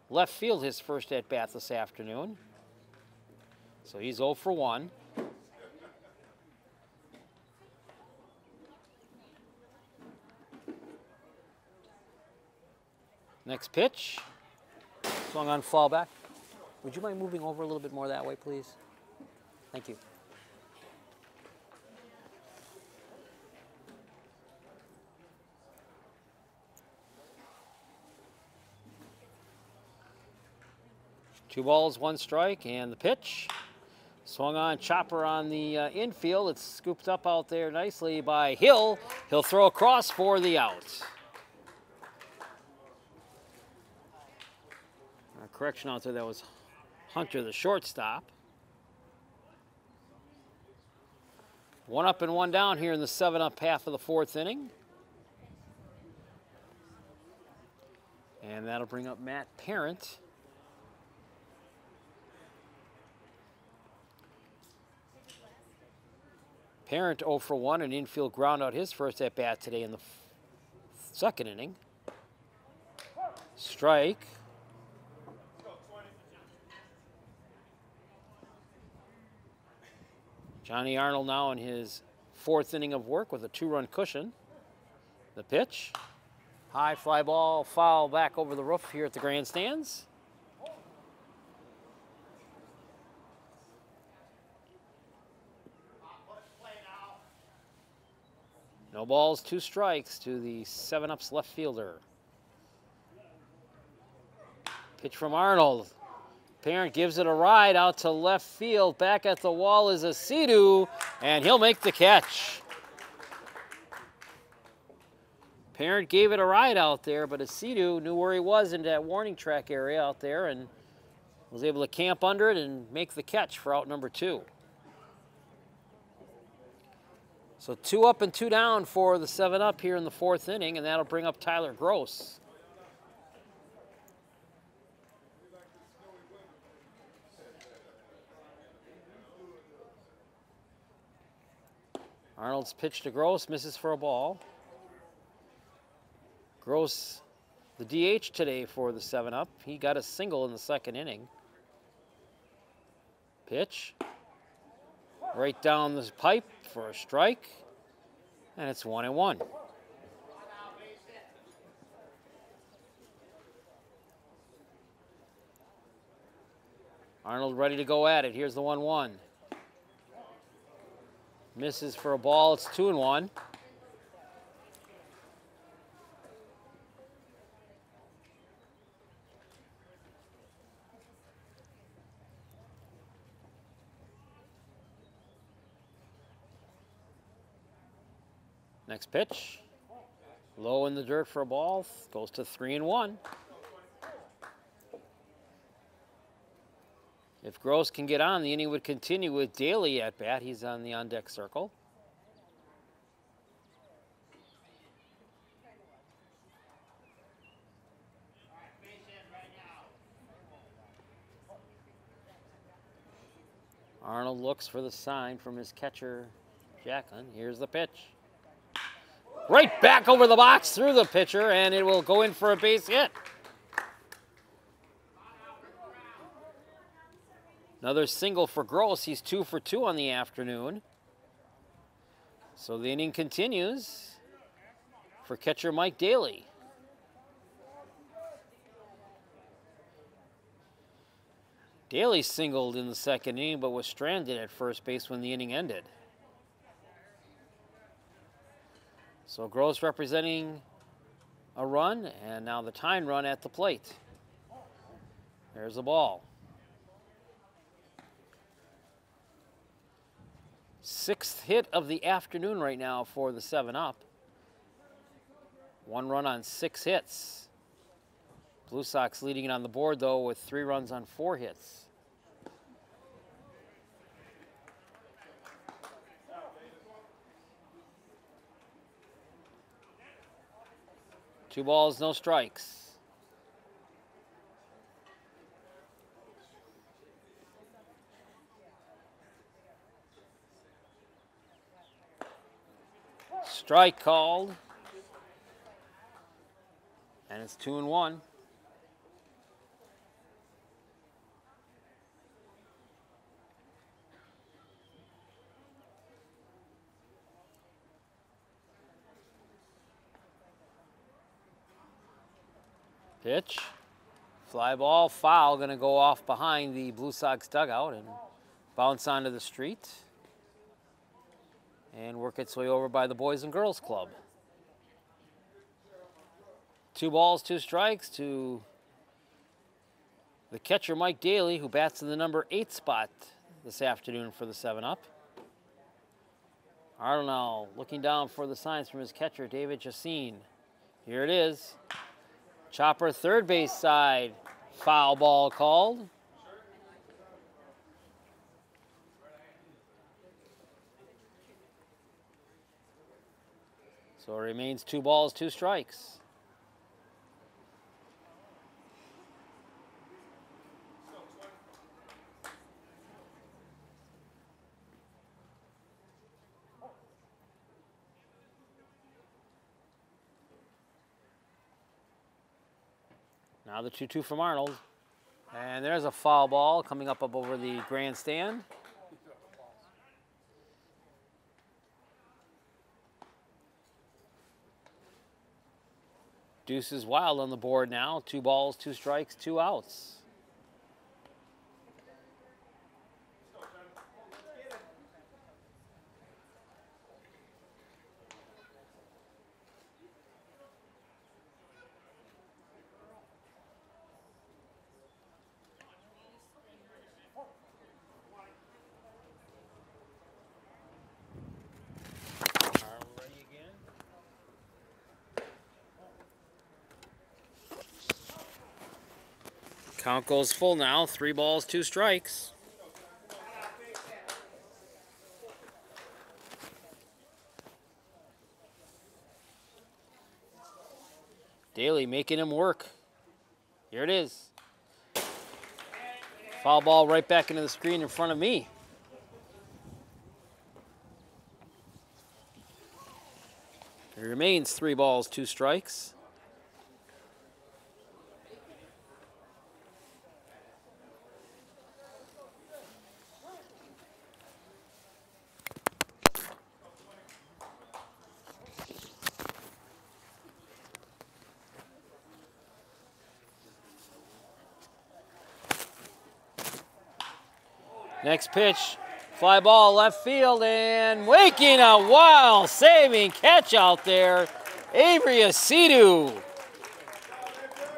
left field his first at-bat this afternoon. So he's 0 for 1. Next pitch, swung on, foul back. Would you mind moving over a little bit more that way, please? Thank you. Two balls, one strike, and the pitch. Swung on, chopper on the infield. It's scooped up out there nicely by Hill. He'll throw across for the out. Correction out there, that was Hunter, the shortstop. 1 up and 1 down here in the 7-up half of the fourth inning. And that'll bring up Matt Parent. Parent 0 for 1, an infield ground out his first at bat today in the second inning. Strike. Johnny Arnold now in his fourth inning of work with a 2-run cushion. The pitch. High fly ball, foul back over the roof here at the grandstands. No balls, 2 strikes to the 7-Up's left fielder. Pitch from Arnold. Parent gives it a ride out to left field. Back at the wall is Asidu, and he'll make the catch. Parent gave it a ride out there, but Asidu knew where he was in that warning track area out there and was able to camp under it and make the catch for out number 2. So 2 up and 2 down for the 7-Up here in the fourth inning, and that'll bring up Tyler Gross. Arnold's pitch to Gross, misses for a ball. Gross, the DH today for the 7-Up. He got a single in the second inning. Pitch. Right down the pipe for a strike. And it's 1-1. Arnold ready to go at it. Here's the 1-1. Misses for a ball. It's 2-1. Next pitch. Low in the dirt for a ball. Goes to 3-1. If Gross can get on, the inning would continue with Daly at bat. He's on the on-deck circle. Arnold looks for the sign from his catcher, Jacklin. Here's the pitch. Right back over the box through the pitcher, and it will go in for a base hit. Another single for Gross. He's 2 for 2 on the afternoon. So the inning continues for catcher Mike Daly. Daly singled in the second inning, but was stranded at first base when the inning ended. So Gross representing a run, and now the tying run at the plate. There's the ball. 6th hit of the afternoon right now for the 7-up. 1 run on 6 hits. Blue Sox leading it on the board, though, with 3 runs on 4 hits. Two balls, no strikes. Strike called. And it's 2-1. Pitch. Fly ball, foul, going to go off behind the Blue Sox dugout and bounce onto the street and work its way over by the Boys and Girls Club. 2 balls, 2 strikes to the catcher, Mike Daly, who bats in the number 8 spot this afternoon for the 7-up. Arnold looking down for the signs from his catcher, David Jacine. Here it is. Chopper, third base side. Foul ball called. So it remains 2 balls, 2 strikes. Now the 2-2 from Arnold. And there's a foul ball coming up over the grandstand. Deuce is Wild on the board now. 2 balls, 2 strikes, 2 outs. Count goes full now, 3 balls, 2 strikes. Daly making him work. Here it is. Foul ball right back into the screen in front of me. It remains 3 balls, 2 strikes. Next pitch, fly ball left field, and making a wild saving catch out there, Avery Asidu.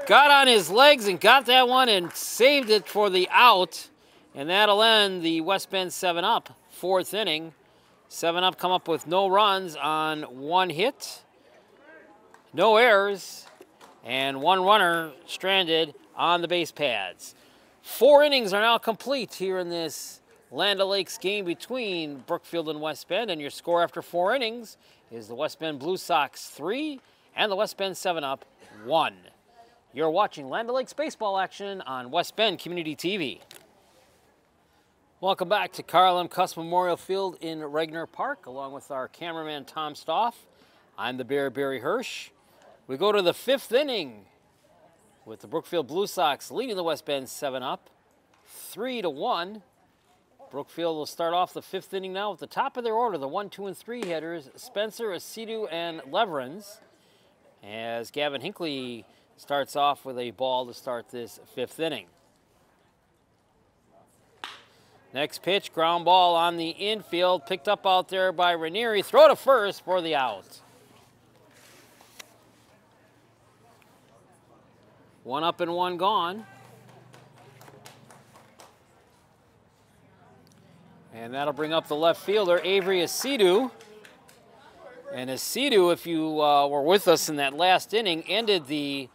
Got on his legs and got that one and saved it for the out. And that'll end the West Bend 7-up, 4th inning. 7-up come up with no runs on 1 hit, no errors, and 1 runner stranded on the base pads. 4 innings are now complete here in this Land O'Lakes game between Brookfield and West Bend, and your score after 4 innings is the West Bend Blue Sox 3 and the West Bend 7-up 1. You're watching Land O'Lakes baseball action on West Bend Community TV. Welcome back to Carl M. Cuss Memorial Field in Regner Park, along with our cameraman Tom Stoff. I'm the Bear, Barry Hirsch. We go to the 5th inning with the Brookfield Blue Sox leading the West Bend 7-up 3-1. Brookfield will start off the 5th inning now at the top of their order, the 1, 2, and 3 hitters, Spencer, Asidu, and Leverins, as Gavin Hinckley starts off with a ball to start this 5th inning. Next pitch, ground ball on the infield, picked up out there by Ranieri. Throw to first for the out. One up and one gone. And that'll bring up the left fielder, Avery Asidu. And Asidu, if you were with us in that last inning, ended the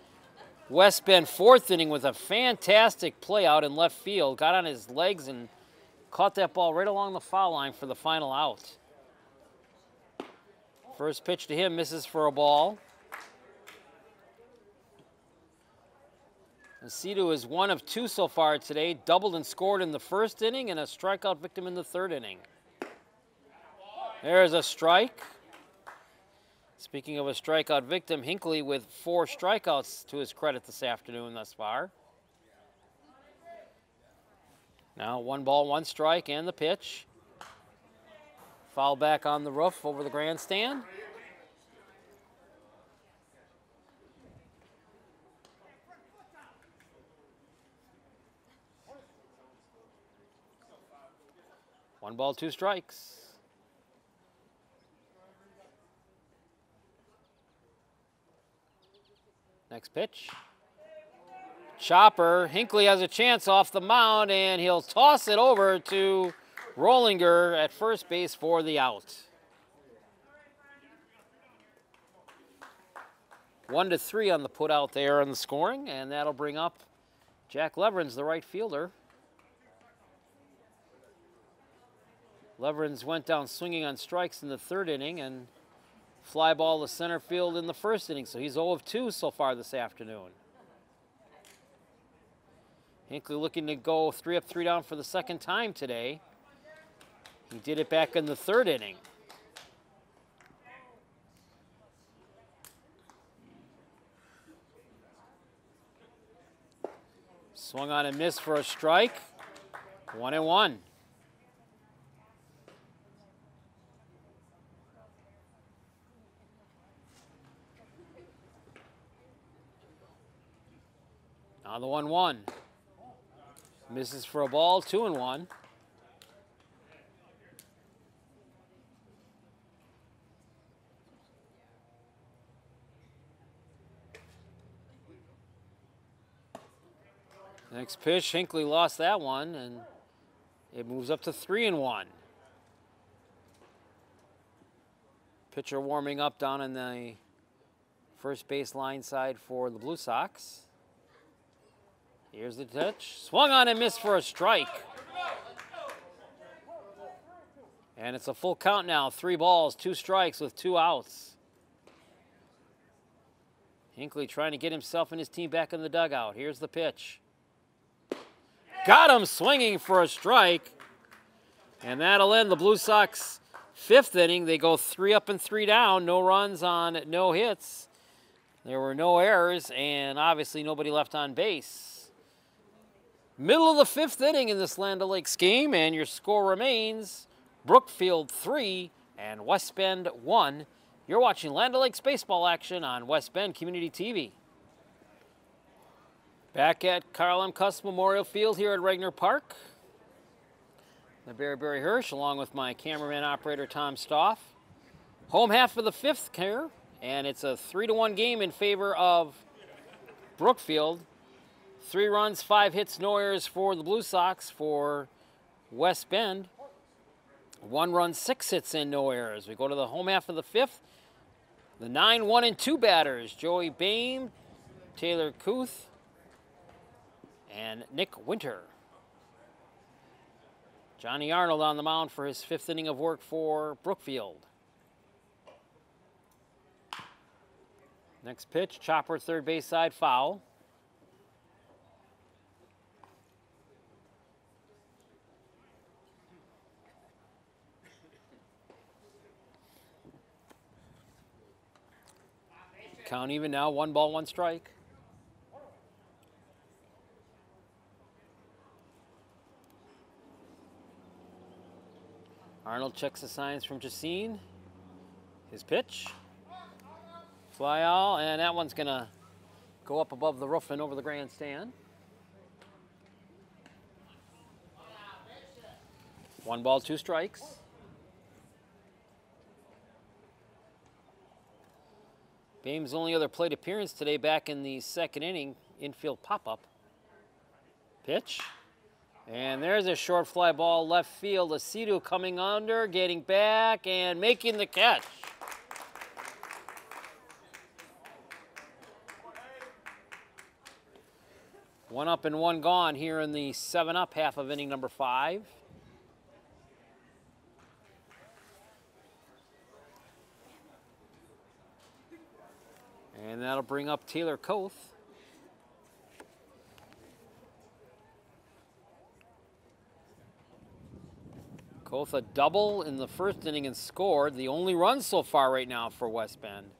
West Bend fourth inning with a fantastic play out in left field. Got on his legs and caught that ball right along the foul line for the final out. First pitch to him misses for a ball. Asidu is 1 of 2 so far today. Doubled and scored in the first inning and a strikeout victim in the third inning. There's a strike. Speaking of a strikeout victim, Hinckley with 4 strikeouts to his credit this afternoon thus far. Now 1 ball, 1 strike, and the pitch. Foul back on the roof over the grandstand. One ball, 2 strikes. Next pitch. Chopper. Hinckley has a chance off the mound, and he'll toss it over to Rollinger at first base for the out. 1-3 on the put out there in the scoring, and that'll bring up Jack Leverins, the right fielder. Leverins went down swinging on strikes in the third inning and fly ball to center field in the first inning, so he's 0 of 2 so far this afternoon. Hinckley looking to go 3 up, 3 down for the second time today. He did it back in the third inning. Swung on and missed for a strike. 1-1. Now the 1-1. Misses for a ball, 2-1. Next pitch, Hinckley lost that one, and it moves up to 3-1. Pitcher warming up down in the first base line side for the Blue Sox. Here's the pitch. Swung on and missed for a strike. And it's a full count now. 3 balls, 2 strikes with 2 outs. Hinckley trying to get himself and his team back in the dugout. Here's the pitch. Got him swinging for a strike. And that'll end the Blue Sox 5th inning. They go 3 up and 3 down. No runs on no hits. There were no errors, and obviously nobody left on base. Middle of the 5th inning in this Land O'Lakes game, and your score remains Brookfield 3 and West Bend 1. You're watching Land O'Lakes baseball action on West Bend Community TV. Back at Carl M. Cuss Memorial Field here at Regner Park. The Barry Hirsch, along with my cameraman operator Tom Stoff. Home half of the 5th here, and it's a 3-1 game in favor of Brookfield. 3 runs, 5 hits, no errors for the Blue Sox. For West Bend, 1 run, 6 hits, and no errors. We go to the home half of the 5th. The 9, 1, and 2 batters, Joey Boehm, Taylor Kuth, and Nick Winter. Johnny Arnold on the mound for his 5th inning of work for Brookfield. Next pitch, chopper, third base side, foul. Count even now, 1 ball, 1 strike. Arnold checks the signs from Jacine. His pitch. Fly out, and that one's gonna go up above the roof and over the grandstand. 1 ball, 2 strikes. Boehm's only other plate appearance today back in the 2nd inning infield pop-up. Pitch. And there's a short fly ball left field. Aceto coming under, getting back, and making the catch. One up and one gone here in the 7-up half of inning number 5. And that'll bring up Taylor Koth. Koth a double in the first inning and scored. The only run so far right now for West Bend.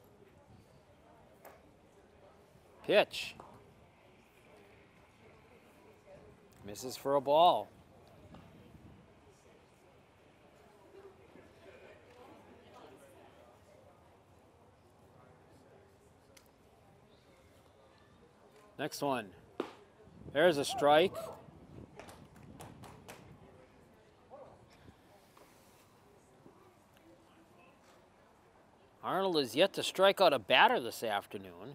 Pitch. Misses for a ball. Next one. There's a strike. Arnold is yet to strike out a batter this afternoon.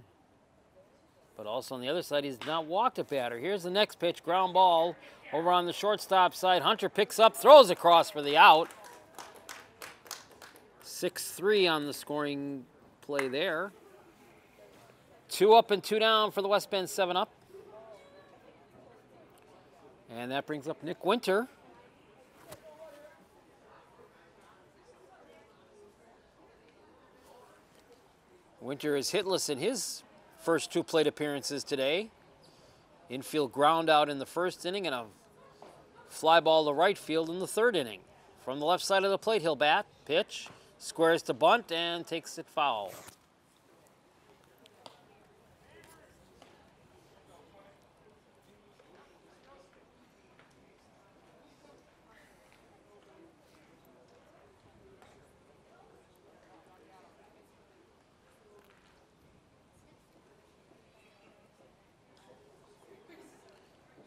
But also on the other side, he's not walked a batter. Here's the next pitch, ground ball over on the shortstop side. Hunter picks up, throws across for the out. 6-3 on the scoring play there. 2 up and 2 down for the West Bend 7-up. And that brings up Nick Winter. Winter is hitless in his first 2 plate appearances today. Infield ground out in the first inning and a fly ball to right field in the 3rd inning. From the left side of the plate, he'll bat, pitch, squares to bunt, and takes it foul.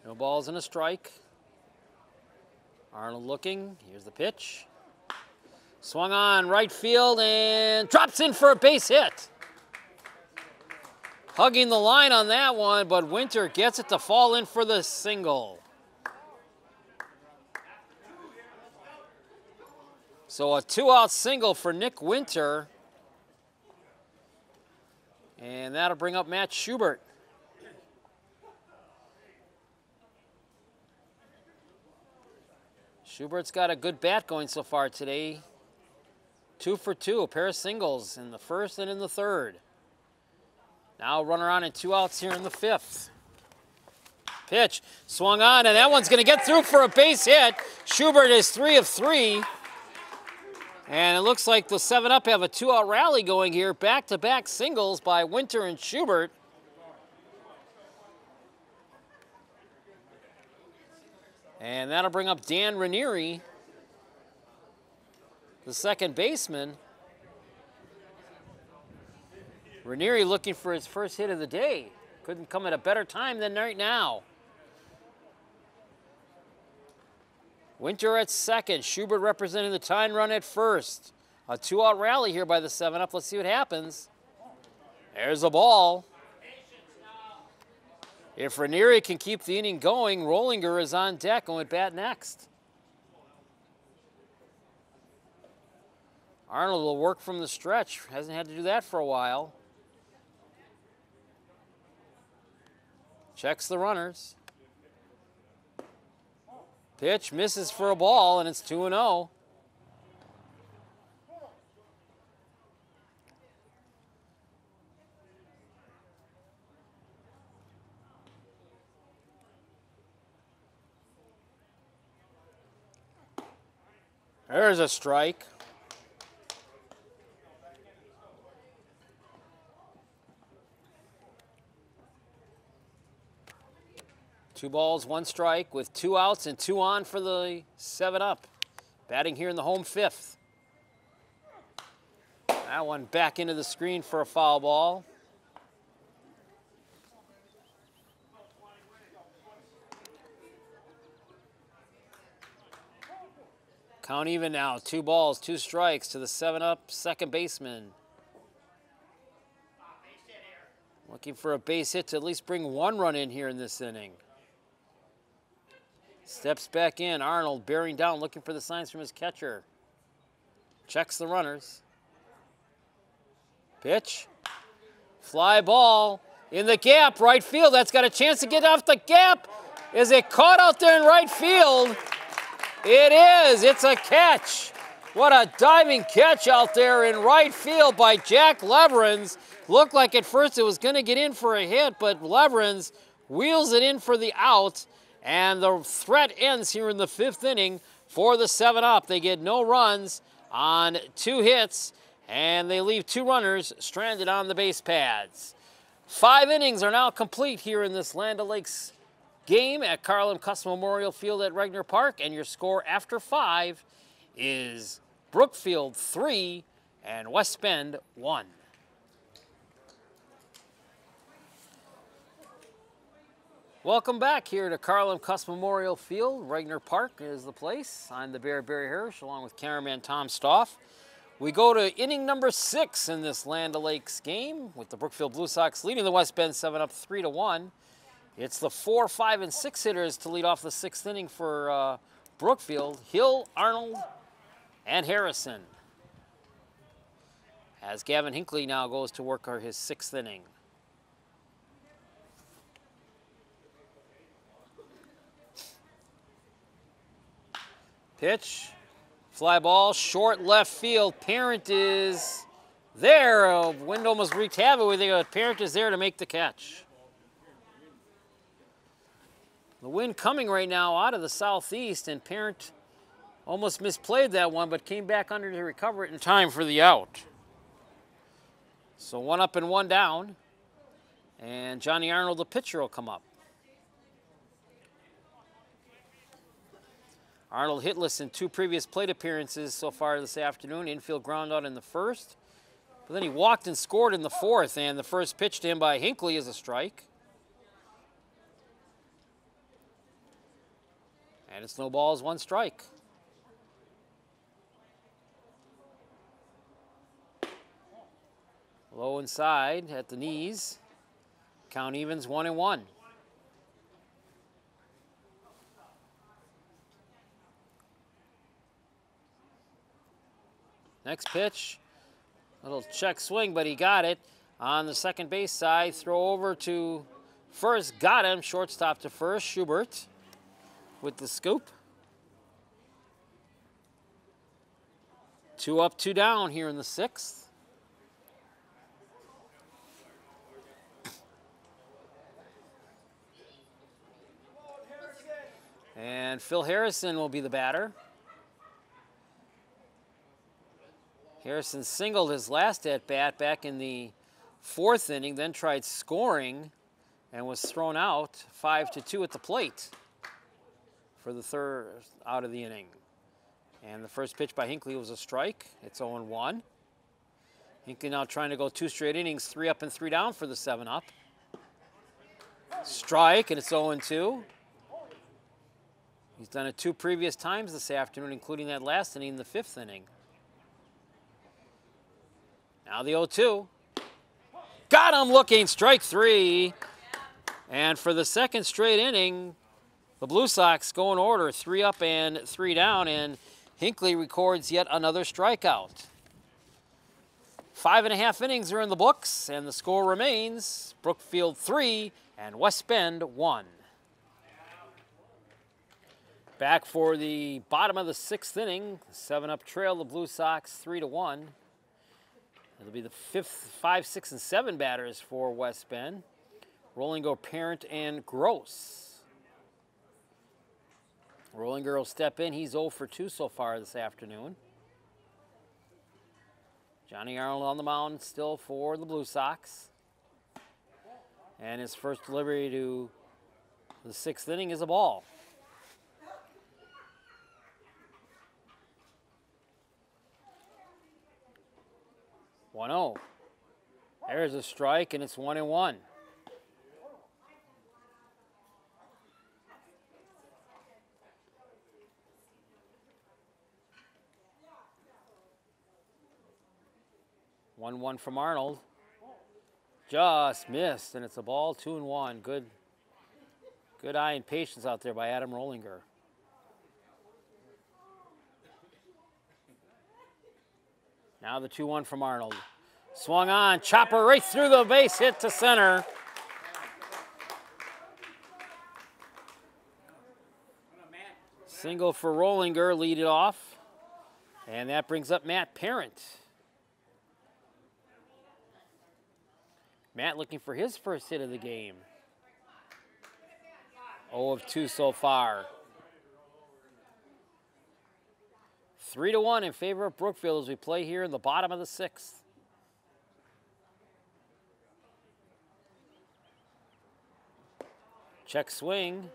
No balls and a strike. Arnold looking. Here's the pitch. Swung on right field and drops in for a base hit. Hugging the line on that one, but Winter gets it to fall in for the single. So a 2-out single for Nick Winter. And that'll bring up Matt Schubert. Schubert's got a good bat going so far today. 2 for 2, a pair of singles in the 1st and in the 3rd. Now runner on and 2 outs here in the 5th. Pitch, swung on, and that one's going to get through for a base hit. Schubert is 3 of 3. And it looks like the 7-up have a 2-out rally going here. Back-to-back singles by Winter and Schubert. And that'll bring up Dan Ranieri, the second baseman. Ranieri looking for his first hit of the day. Couldn't come at a better time than right now. Winter at second. Schubert representing the tying run at first. A 2-out rally here by the 7-up. Let's see what happens. There's a ball. If Ranieri can keep the inning going, Rollinger is on deck and would bat next. Arnold will work from the stretch. Hasn't had to do that for a while. Checks the runners. Pitch misses for a ball, and it's 2-0. There's a strike. Two balls, one strike with 2 outs and 2 on for the 7-up. Batting here in the home 5th. That one back into the screen for a foul ball. Count even now, 2 balls, 2 strikes to the 7-up second baseman. looking for a base hit to at least bring one run in here in this inning. Steps back in. Arnold bearing down, looking for the signs from his catcher. Checks the runners. Pitch. Fly ball in the gap, right field. That's got a chance to get off the gap. Is it caught out there in right field? It is. It's a catch. What a diving catch out there in right field by Jack Leverins. Looked like at first it was going to get in for a hit, but Leverins wheels it in for the out, and the threat ends here in the 5th inning for the 7-up. They get no runs on 2 hits, and they leave 2 runners stranded on the base pads. 5 innings are now complete here in this Land O'Lakes game at Carl M. Cuss Memorial Field at Regner Park, and your score after 5 is Brookfield 3 and West Bend 1. Welcome back here to Carl M. Cuss Memorial Field. Regner Park is the place. I'm the Bear, Barry Hirsch, along with cameraman Tom Stoff. We go to inning number 6 in this Land O'Lakes game, with the Brookfield Blue Sox leading the West Bend 7-up 3-1. It's the 4, 5, and 6 hitters to lead off the 6th inning for Brookfield. Hill, Arnold, and Harrison. As Gavin Hinckley now goes to work on his 6th inning. Pitch, fly ball, short left field. Parent is there. Wind almost wreaked havoc with it. Parent is there to make the catch. The wind coming right now out of the southeast, and Parent almost misplayed that one, but came back under to recover it in time for the out. So 1 up and 1 down, and Johnny Arnold, the pitcher, will come up. Arnold hitless in 2 previous plate appearances so far this afternoon. Infield ground out in the 1st. But then he walked and scored in the 4th, and the first pitch to him by Hinckley is a strike. And it's no balls, 1 strike. Low inside at the knees. Count evens 1-1. Next pitch, little check swing, but he got it on the second base side. Throw over to first, got him. Shortstop to first, Schubert with the scoop. 2 up, 2 down here in the 6th. And Phil Harrison will be the batter. Harrison singled his last at-bat back in the 4th inning, then tried scoring and was thrown out 5-2 at the plate for the 3rd out of the inning. And the first pitch by Hinckley was a strike. It's 0-1. Hinckley now trying to go 2 straight innings, 3 up and 3 down for the 7-up. Strike, and it's 0-2. He's done it 2 previous times this afternoon, including that last inning in the 5th inning. Now the 0-2. Got him looking, strike 3. And for the 2nd straight inning, the Blue Sox go in order, 3 up and 3 down, and Hinckley records yet another strikeout. 5.5 innings are in the books, and the score remains Brookfield 3 and West Bend 1. Back for the bottom of the 6th inning, 7-up trail, the Blue Sox 3-1. It'll be the 5, 6, and 7 batters for West Bend. Rollinger, Parent, and Gross. Rollinger will step in. He's 0 for 2 so far this afternoon. Johnny Arnold on the mound still for the Blue Sox. And his first delivery to the 6th inning is a ball. One-0. There's a strike, and it's 1-1. One from Arnold. Just missed, and it's a ball, 2-1. Good eye and patience out there by Adam Rollinger. Now the 2-1 from Arnold. Swung on, chopper right through the base hit to center. Single for Rollinger, lead it off. And that brings up Matt Parent. Matt looking for his first hit of the game. 0 of 2 so far. 3-1 in favor of Brookfield as we play here in the bottom of the 6th. Check swing,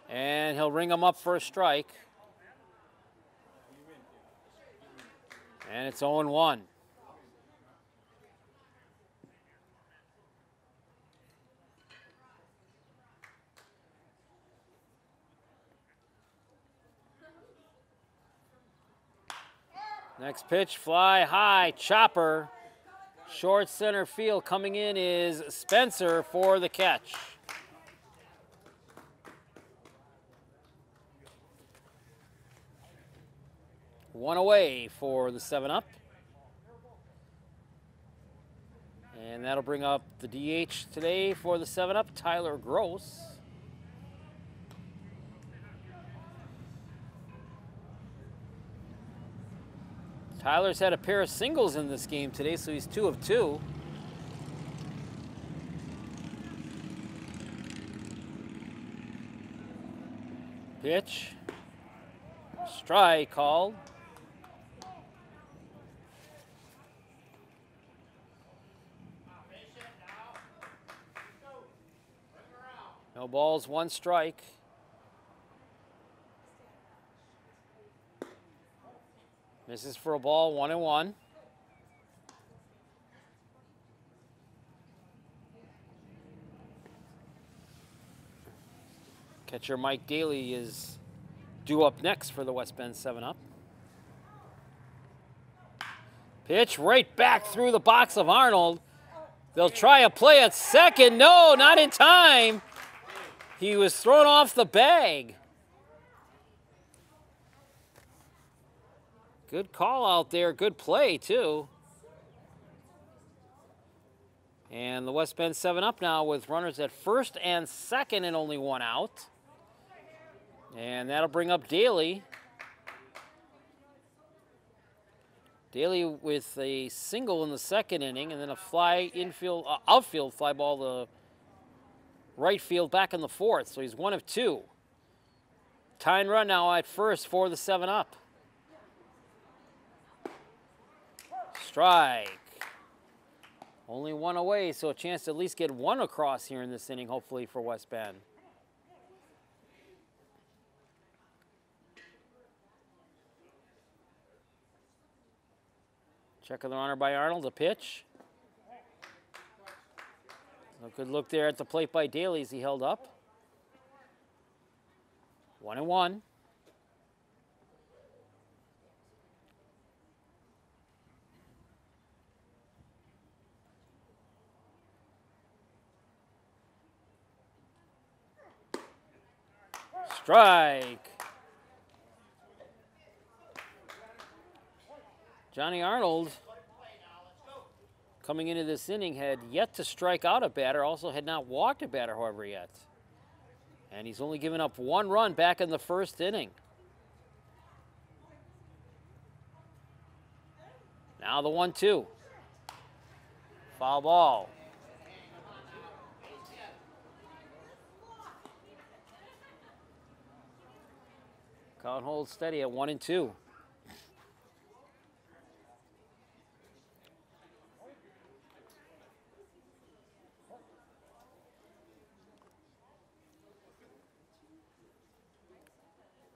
and he'll ring him up for a strike. And it's 0-1. Next pitch, fly high, chopper. Short center field. Coming in is Spencer for the catch. One away for the 7-up. And that'll bring up the DH today for the 7-up, Tyler Gross. Tyler's had a pair of singles in this game today, so he's 2 of 2. Pitch. Strike called. No balls, 1 strike. Misses for a ball, 1-1. Catcher Mike Daly is due up next for the West Bend 7-up. Pitch right back through the box of Arnold. They'll try a play at second. No, not in time. He was thrown off the bag. Good call out there, good play too. And the West Bend 7-up now with runners at first and second and only 1 out. And that'll bring up Daly. Daly with a single in the 2nd inning and then a fly infield, outfield fly ball to right field back in the 4th. So he's 1 of 2. Tying run now at first for the 7-up. Strike. Only 1 away, so a chance to at least get 1 across here in this inning, hopefully, for West Bend. Check of the runner by Arnold, a pitch. A good look there at the plate by Daly as he held up. 1-1. Strike. Johnny Arnold, coming into this inning, had yet to strike out a batter, also had not walked a batter, however, yet. And he's only given up 1 run back in the 1st inning. Now the 1-2. Foul ball. Count holds steady at 1-2.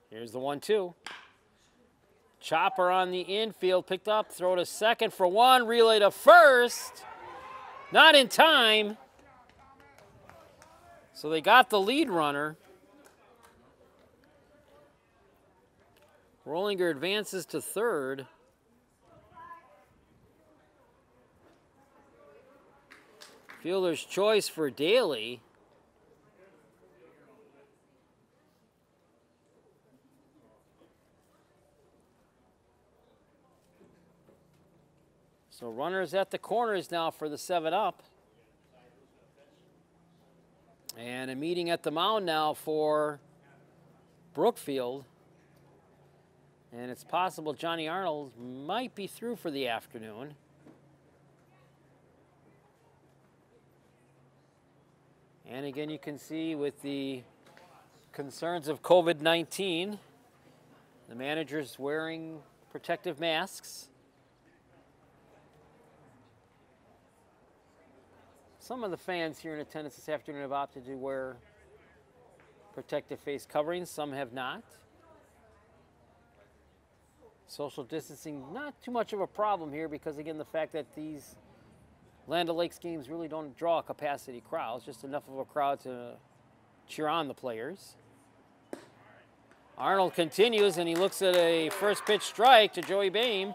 Here's the 1-2. Chopper on the infield, picked up, throw to second for 1, relay to first. Not in time. So they got the lead runner. Rollinger advances to 3rd. Fielder's choice for Daly. So runners at the corners now for the 7-up. And a meeting at the mound now for Brookfield. And it's possible Johnny Arnold might be through for the afternoon. And again, you can see with the concerns of COVID-19, the managers wearing protective masks. Some of the fans here in attendance this afternoon have opted to wear protective face coverings. Some have not. Social distancing, not too much of a problem here because, again, the fact that these Land O'Lakes games really don't draw a capacity crowd. It's just enough of a crowd to cheer on the players. Arnold continues, and he looks at a first pitch strike to Joey Boehm.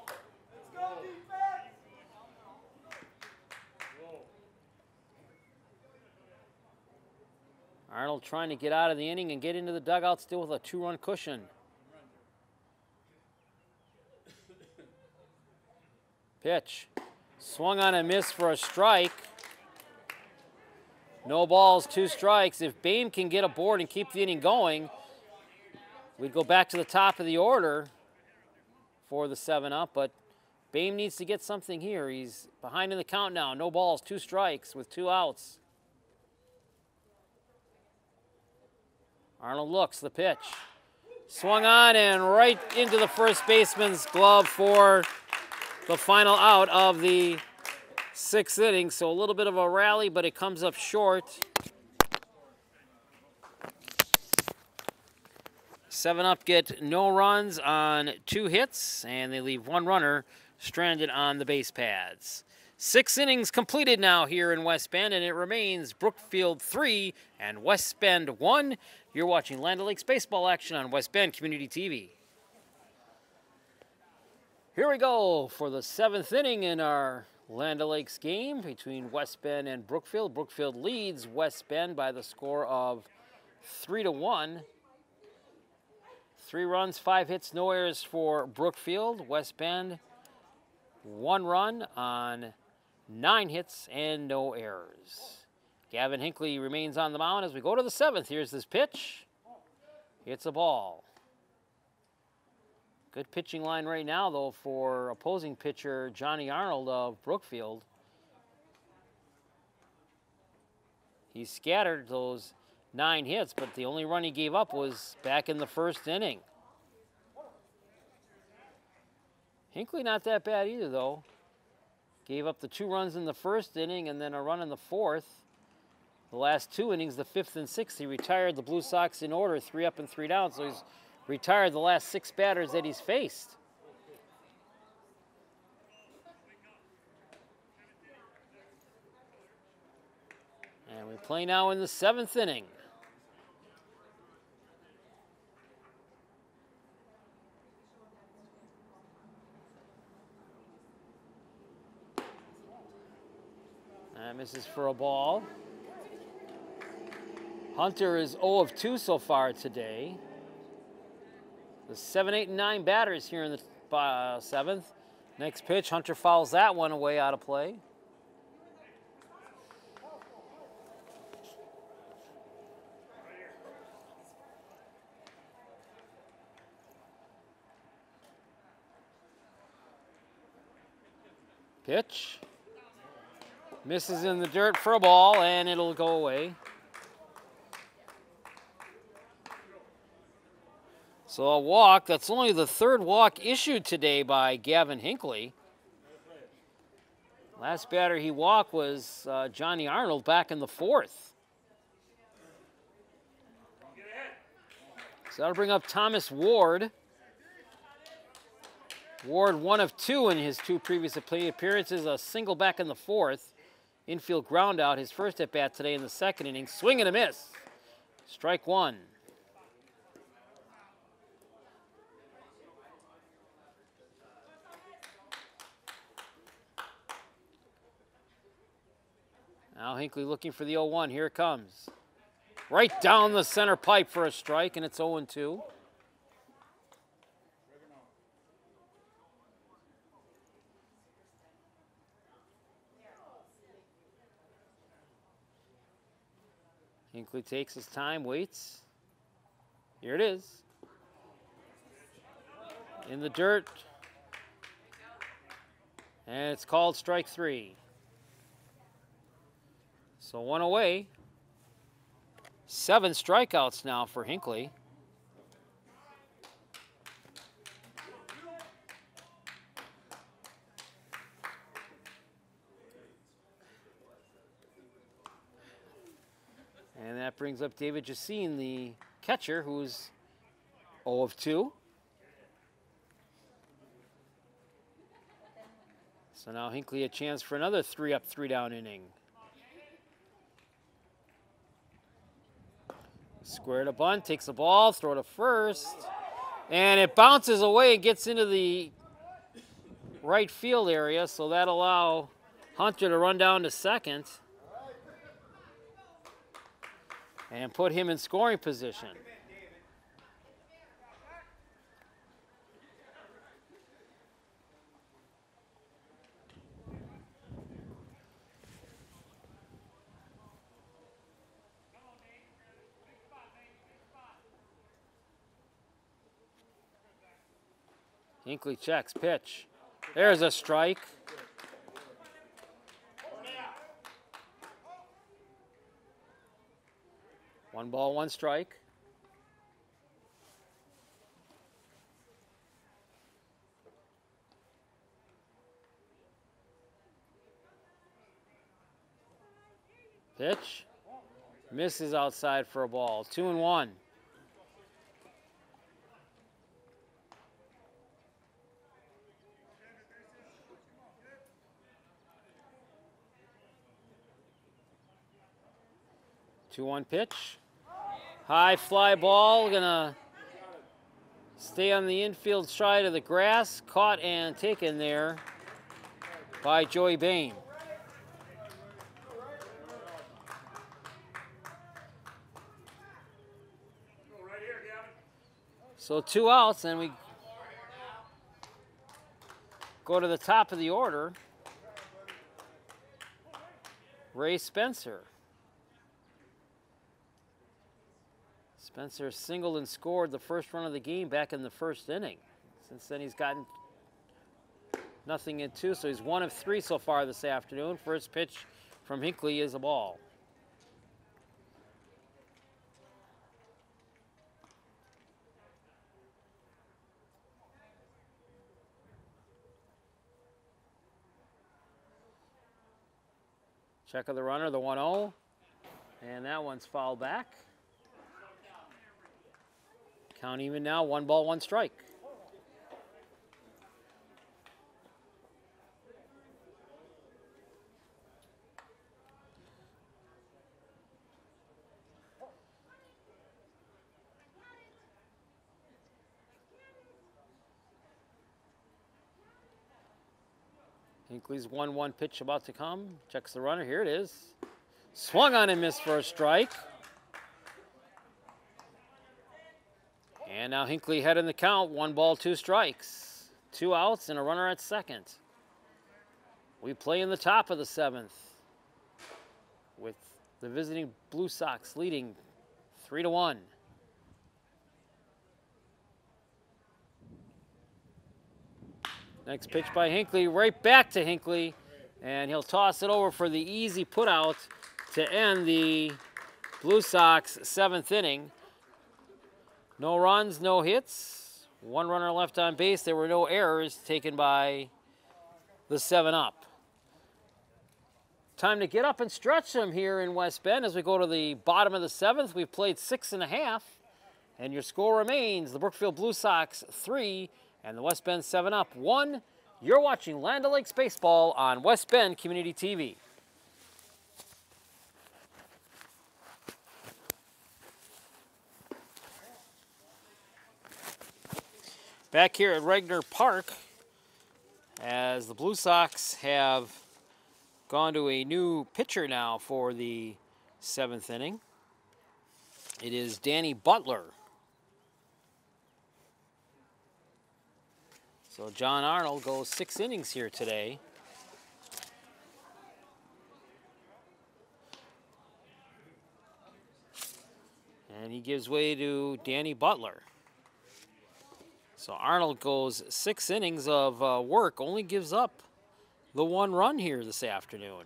Arnold trying to get out of the inning and get into the dugout still with a 2-run cushion. Pitch. Swung on and missed for a strike. No balls, 2 strikes. If Boehm can get aboard and keep the inning going, we'd go back to the top of the order for the 7-up, but Boehm needs to get something here. He's behind in the count now. No balls, 2 strikes with 2 outs. Arnold looks, the pitch. Swung on and right into the first baseman's glove for the final out of the 6th inning. So a little bit of a rally, but it comes up short. 7-up get no runs on 2 hits, and they leave 1 runner stranded on the base paths. 6 innings completed now here in West Bend, and it remains Brookfield 3 and West Bend 1. You're watching Land O'Lakes baseball action on West Bend Community TV. Here we go for the 7th inning in our Land O'Lakes game between West Bend and Brookfield. Brookfield leads West Bend by the score of 3-1. 3 runs, 5 hits, no errors for Brookfield. West Bend, 1 run on 9 hits and no errors. Gavin Hinckley remains on the mound as we go to the 7th. Here's this pitch. It's a ball. Good pitching line right now, though, for opposing pitcher Johnny Arnold of Brookfield. He scattered those 9 hits, but the only run he gave up was back in the 1st inning. Hinckley not that bad either, though. Gave up the 2 runs in the 1st inning and then a run in the 4th. The last 2 innings, the 5th and 6th, he retired the Blue Sox in order, 3 up and 3 down, so he's retired the last 6 batters that he's faced. And we play now in the 7th inning. That misses for a ball. Hunter is 0 of 2 so far today. The 7, 8, and 9 batters here in the 7th. Next pitch, Hunter fouls that one away out of play. Pitch. Misses in the dirt for a ball, and it'll go away. So a walk, that's only the 3rd walk issued today by Gavin Hinckley. Last batter he walked was Johnny Arnold back in the 4th. So that'll bring up Thomas Ward. Ward 1 of 2 in his 2 previous appearances, a single back in the 4th. Infield ground out, his first at bat today in the 2nd inning. Swing and a miss. Strike 1. Now Hinckley looking for the 0-1. Here it comes. Right down the center pipe for a strike, and it's 0-2. Hinckley takes his time, waits. Here it is. In the dirt. And it's called strike 3. So 1 away. 7 strikeouts now for Hinckley. And that brings up David Jacine, the catcher, who's 0-2. So now Hinckley a chance for another 3-up, 3-down inning. Square to bunt, takes the ball, throw to first. And it bounces away and gets into the right field area, so that'll allow Hunter to run down to second and put him in scoring position. Hinckley checks, pitch. There's a strike. One ball, one strike. Pitch. Misses outside for a ball. 2-1. Two-one pitch. High fly ball, gonna stay on the infield side of the grass. Caught and taken there by Joey Bain. So 2 outs, and we go to the top of the order. Ray Spencer. Spencer singled and scored the first run of the game back in the first inning. Since then, he's gotten nothing in 2, so he's 1 of 3 so far this afternoon. First pitch from Hinckley is a ball. Check of the runner, the 1-0, and that one's fouled back. Count even now, 1 ball, 1 strike. Hinckley's 1-1 pitch about to come. Checks the runner, here it is. Swung on and missed for a strike. And now Hinckley head in the count, 1 ball, 2 strikes. 2 outs and a runner at second. We play in the top of the 7th with the visiting Blue Sox leading 3-1. Next pitch by Hinckley, right back to Hinckley, and he'll toss it over for the easy put out to end the Blue Sox 7th inning. No runs, no hits, 1 runner left on base. There were no errors taken by the 7-up. Time to get up and stretch them here in West Bend as we go to the bottom of the 7th. We've played 6.5, and your score remains the Brookfield Blue Sox 3 and the West Bend 7-up 1. You're watching Land O'Lakes Baseball on West Bend Community TV. Back here at Regner Park, as the Blue Sox have Gone to a new pitcher now for the 7th inning. It is Danny Butler. So John Arnold goes 6 innings here today. And he gives way to Danny Butler. So Arnold goes 6 innings of work, only gives up the 1 run here this afternoon.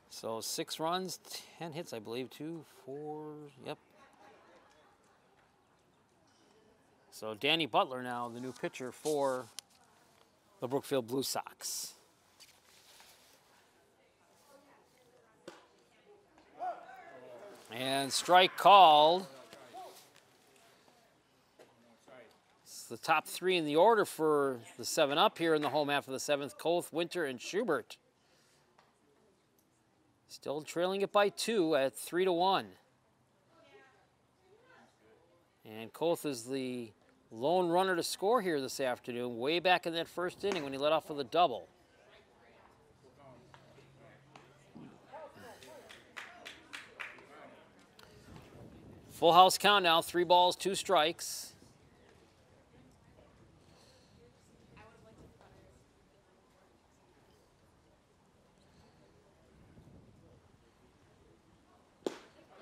So 6 runs, 10 hits, I believe. 2, 4, yep. So Danny Butler now, the new pitcher for the Brookfield Blue Sox. And strike called. It's the top 3 in the order for the 7-up here in the home half of the 7th. Koth, Winter, and Schubert. Still trailing it by 2 at 3-1. And Koth is the lone runner to score here this afternoon, way back in that 1st inning when he led off with a double. Full house count now, 3 balls, 2 strikes.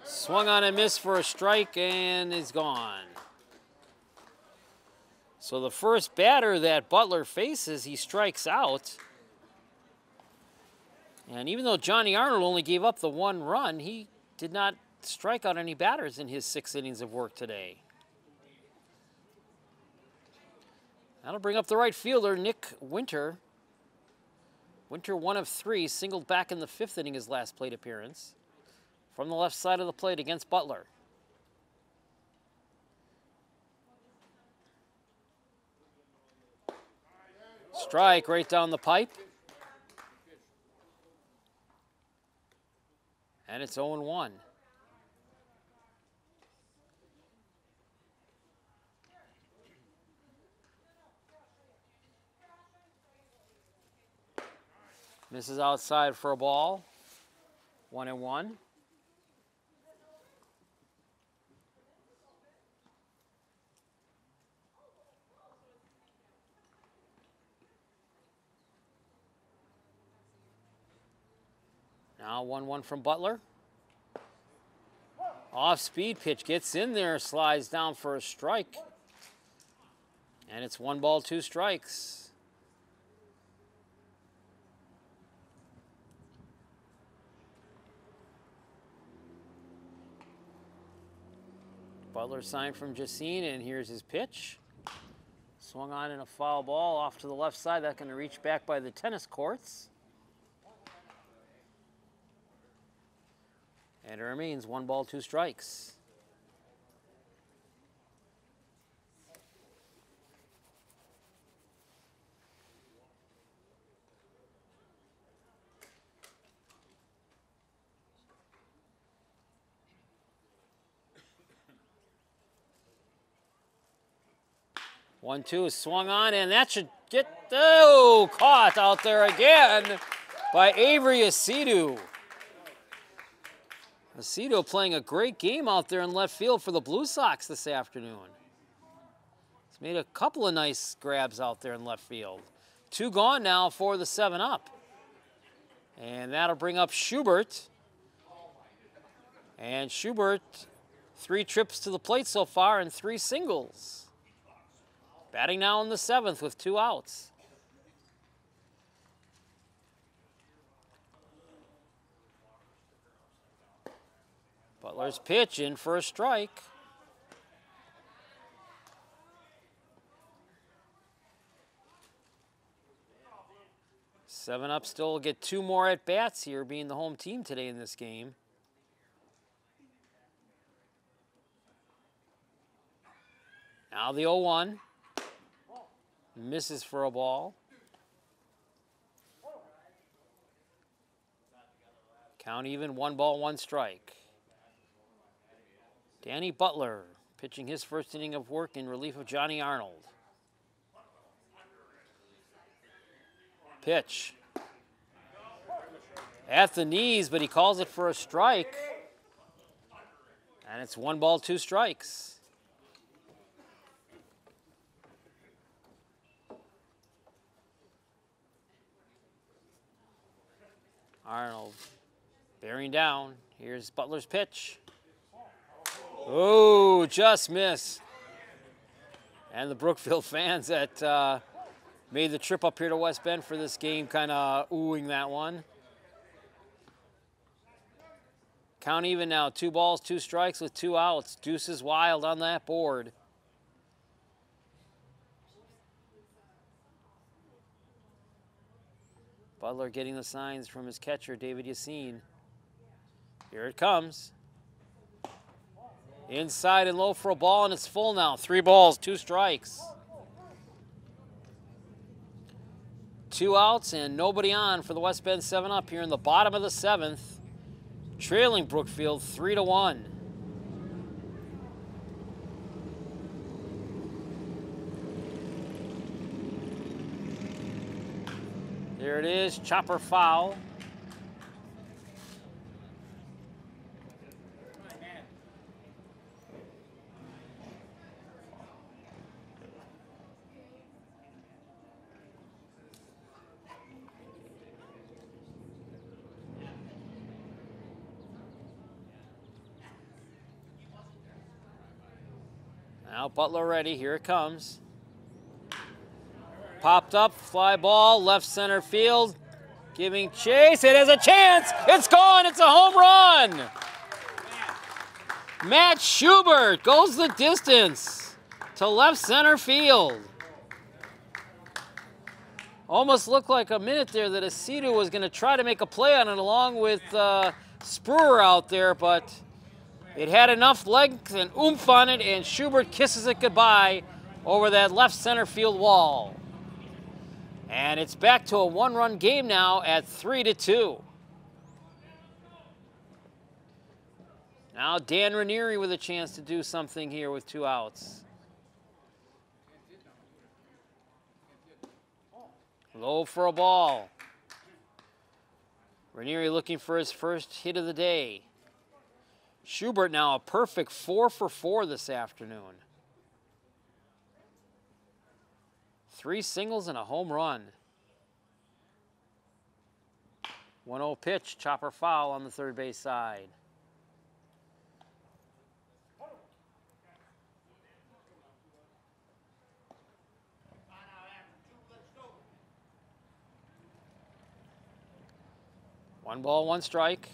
Swung on and missed for a strike and is gone. So the first batter that Butler faces, he strikes out. And even though Johnny Arnold only gave up the 1 run, he did not strike out any batters in his 6 innings of work today. That'll bring up the right fielder, Nick Winter. Winter 1 of 3, singled back in the 5th inning his last plate appearance. From the left side of the plate against Butler. Strike right down the pipe. And it's 0-1. Misses outside for a ball. 1-1. Now 1-1 from Butler. Off-speed pitch, gets in there, slides down for a strike. And it's 1 ball, 2 strikes. Butler signed from Jacine, and here's his pitch. Swung on in a foul ball off to the left side. That's going to reach back by the tennis courts. And it remains 1 ball, 2 strikes. One, two is swung on, and that should get, caught out there again by Avery Asidu. Asidu playing a great game out there in left field for the Blue Sox this afternoon. He's made a couple of nice grabs out there in left field. 2 gone now for the 7-up. And that'll bring up Schubert. And Schubert, 3 trips to the plate so far and 3 singles. Batting now in the 7th with 2 outs. Butler's pitch in for a strike. Seven up still will get 2 more at-bats here, being the home team today in this game. Now the 0-1. Misses for a ball. Count even, 1 ball, 1 strike. Danny Butler pitching his first inning of work in relief of Johnny Arnold. Pitch. At the knees, but he calls it for a strike. And it's 1 ball, 2 strikes. Arnold bearing down. Here's Butler's pitch. Oh, just miss. And the Brookfield fans that made the trip up here to West Bend for this game kind of oohing that one. Count even now, 2 balls, 2 strikes with 2 outs. Deuces wild on that board. Butler getting the signs from his catcher, David Yassine. Here it comes. Inside and low for a ball, and it's full now. 3 balls, 2 strikes. 2 outs and nobody on for the West Bend 7-up here in the bottom of the 7th. Trailing Brookfield 3-1. There it is, chopper foul. Now Butler ready, here it comes. Popped up, fly ball, left center field, giving chase, it has a chance, it's gone, it's a home run! Matt Schubert goes the distance to left center field. Almost looked like a minute there that Asidu was gonna try to make a play on it along with Spruer out there, but it had enough length and oomph on it, and Schubert kisses it goodbye over that left center field wall. And it's back to a 1-run game now at 3-2. Now Dan Ranieri with a chance to do something here with 2 outs. Low for a ball. Ranieri looking for his first hit of the day. Schubert now a perfect 4 for 4 this afternoon. 3 singles and a home run. 1-0 pitch, chopper foul on the third base side. One ball, 1 strike.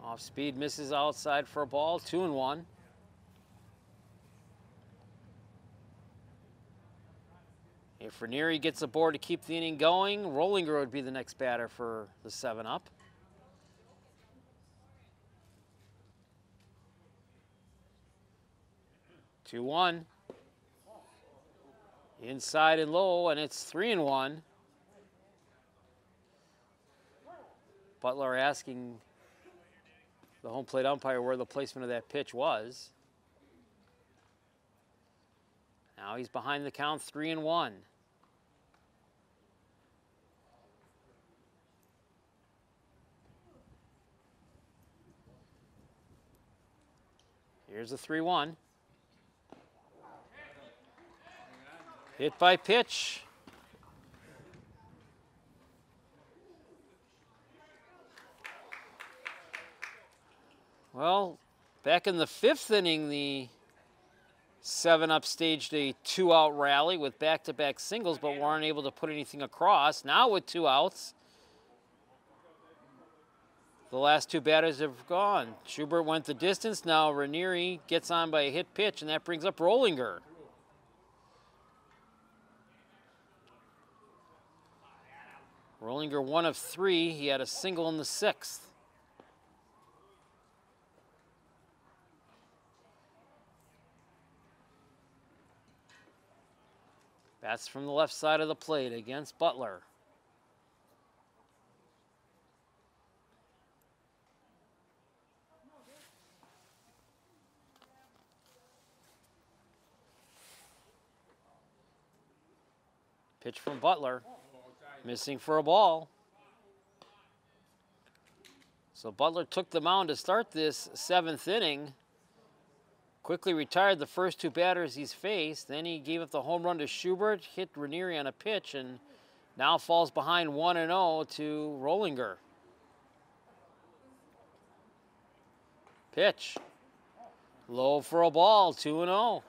Off speed, misses outside for a ball, 2-1. If Ranieri gets aboard to keep the inning going, Rollinger would be the next batter for the 7-up. Two 1. Inside and low, and it's 3-1. Butler asking the home plate umpire where the placement of that pitch was. Now he's behind the count, 3-1. Here's a 3-1. Hit by pitch. Well, back in the 5th inning, the 7-up staged a 2-out rally with back-to-back singles, but weren't able to put anything across. Now with 2 outs, the last 2 batters have gone. Schubert went the distance. Now Ranieri gets on by a hit pitch, and that brings up Rollinger. Rollinger 1 of 3. He had a single in the 6th. Bats from the left side of the plate against Butler. Pitch from Butler. Missing for a ball. So Butler took the mound to start this 7th inning. Quickly retired the first 2 batters he's faced. Then he gave up the home run to Schubert, hit Ranieri on a pitch, and now falls behind 1-0 to Rollinger. Pitch. Low for a ball, 2-0.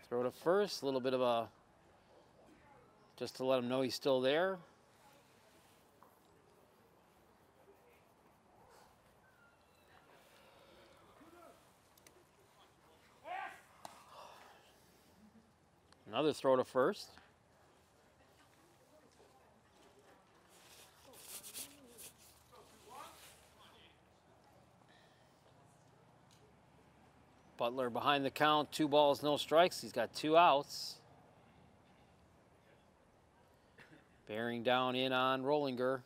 Throw to first, a little bit of a, just to let him know he's still there. Another throw to first. Butler behind the count, 2 balls, no strikes. He's got 2 outs. Bearing down in on Rollinger.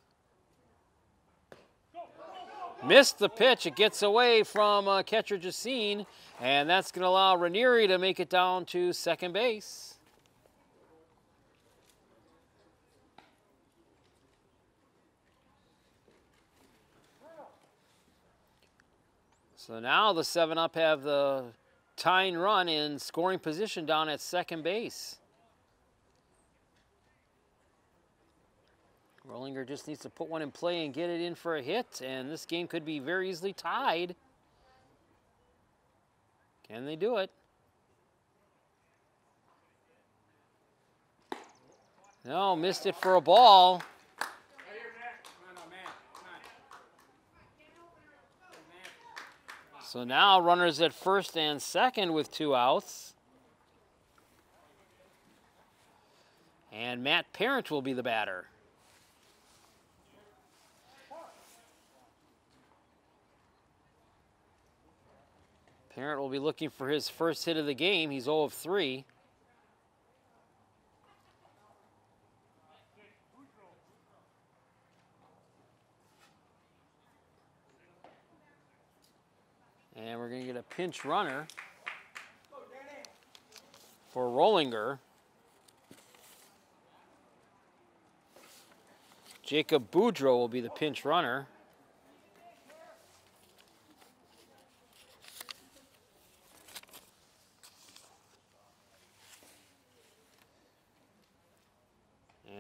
Missed the pitch. It gets away from catcher Jacine, and that's going to allow Ranieri to make it down to second base. So now the 7-up have the tying run in scoring position down at second base. Rollinger just needs to put one in play and get it in for a hit, and this game could be very easily tied. Can they do it? No, missed it for a ball. So now runners at first and second with 2 outs. And Matt Parent will be the batter. Parent will be looking for his first hit of the game. He's 0 of 3. And we're going to get a pinch runner for Rollinger. Jacob Boudreau will be the pinch runner.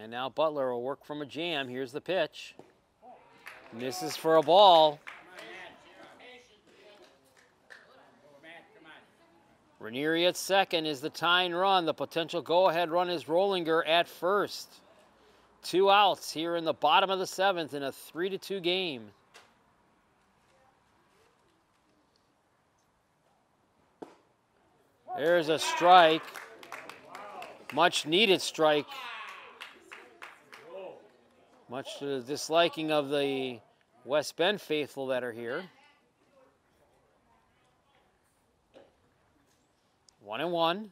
And now Butler will work from a jam. Here's the pitch. Misses for a ball. Ranieri at second is the tying run. The potential go-ahead run is Rollinger at first. 2 outs here in the bottom of the 7th in a 3-2 game. There's a strike. Much needed strike. Much to the disliking of the West Bend faithful that are here. 1-1.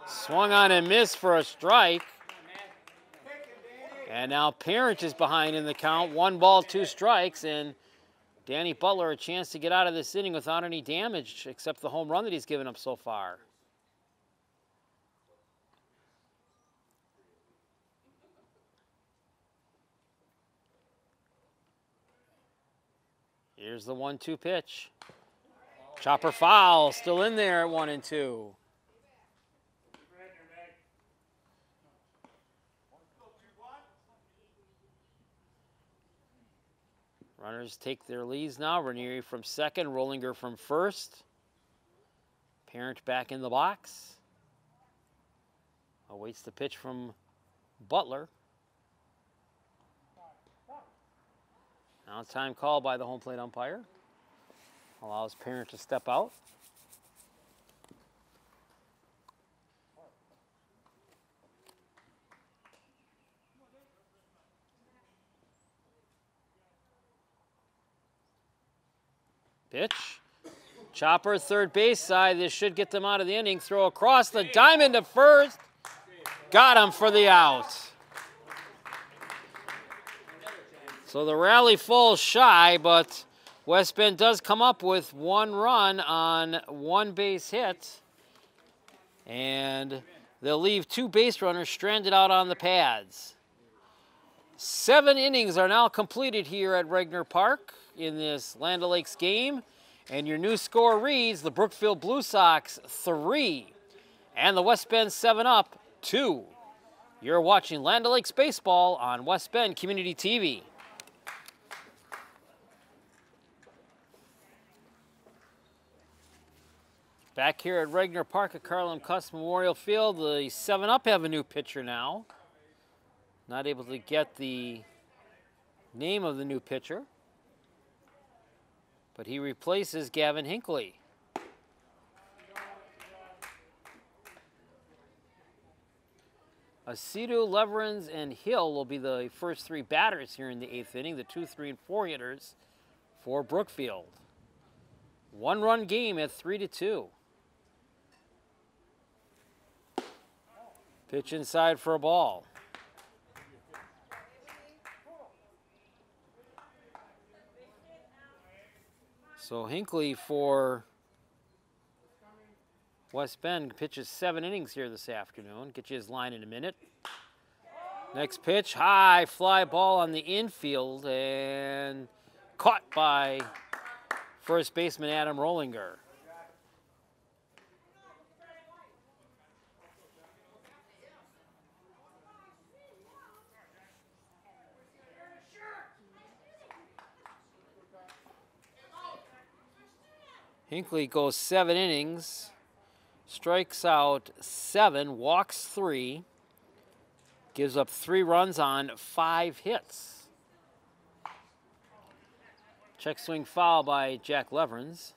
Swung on and missed for a strike. And now Parent is behind in the count. 1 ball, 2 strikes, and Danny Butler a chance to get out of this inning without any damage except the home run that he's given up so far. Here's the 1-2 pitch. Chopper foul, still in there at 1-2. Runners take their leads now. Ranieri from second, Rollinger from first. Parent back in the box. Awaits the pitch from Butler. Now time called by the home plate umpire. Allows Parent to step out. Pitch. Chopper, third base side. This should get them out of the inning. Throw across the diamond to first. Got him for the out. So the rally falls shy, but West Bend does come up with 1 run on 1 base hit. And they'll leave 2 base runners stranded out on the pads. 7 innings are now completed here at Regner Park in this Land O'Lakes game. And your new score reads the Brookfield Blue Sox 3 and the West Bend 7-Up 2. You're watching Land O'Lakes baseball on West Bend Community TV. Back here at Regner Park at Carl M. Cuss Memorial Field, the 7-Up have a new pitcher now. Not able to get the name of the new pitcher, but he replaces Gavin Hinckley. Aceto, Leverins, and Hill will be the first 3 batters here in the 8th inning, the 2, 3, and 4 hitters for Brookfield. 1-run game at 3-2. Pitch inside for a ball. So Hinckley for West Bend pitches 7 innings here this afternoon. Get you his line in a minute. Next pitch, high fly ball on the infield and caught by first baseman Adam Rollinger. Hinckley goes 7 innings, strikes out 7, walks 3, gives up 3 runs on 5 hits. Check swing foul by Jack Leverins.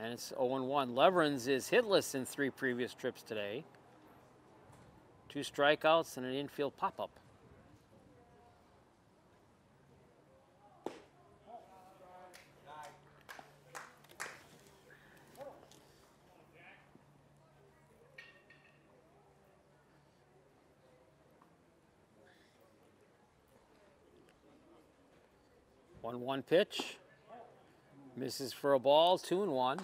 And it's 0-1. Leverins is hitless in 3 previous trips today. 2 strikeouts and an infield pop-up. One pitch, misses for a ball, 2-1.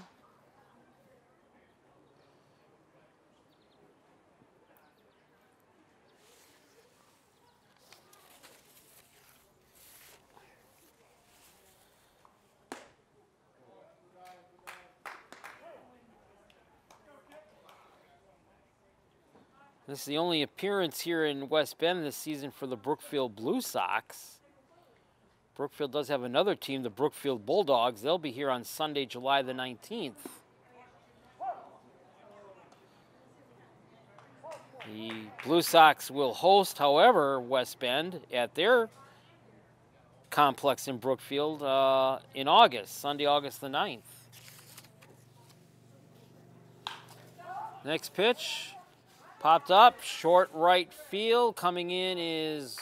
This is the only appearance here in West Bend this season for the Brookfield Blue Sox. Brookfield does have another team, the Brookfield Bulldogs. They'll be here on Sunday, July the 19th. The Blue Sox will host, however, West Bend at their complex in Brookfield in August, Sunday, August the 9th. Next pitch, popped up, short right field. Coming in is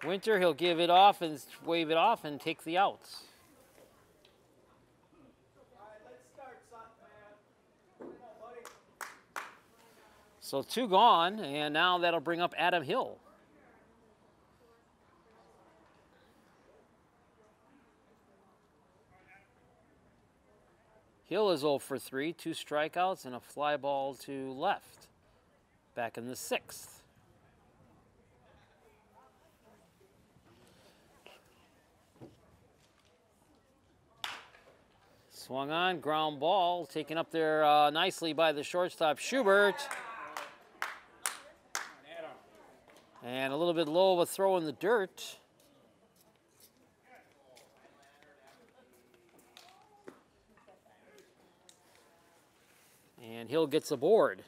Winter. He'll give it off and wave it off and take the outs. So 2 gone, and now that'll bring up Adam Hill. Hill is 0 for 3, 2 strikeouts and a fly ball to left. Back in the 6th. Swung on, ground ball, taken up there nicely by the shortstop, Schubert. And a little bit low of a throw in the dirt. And Hill gets aboard.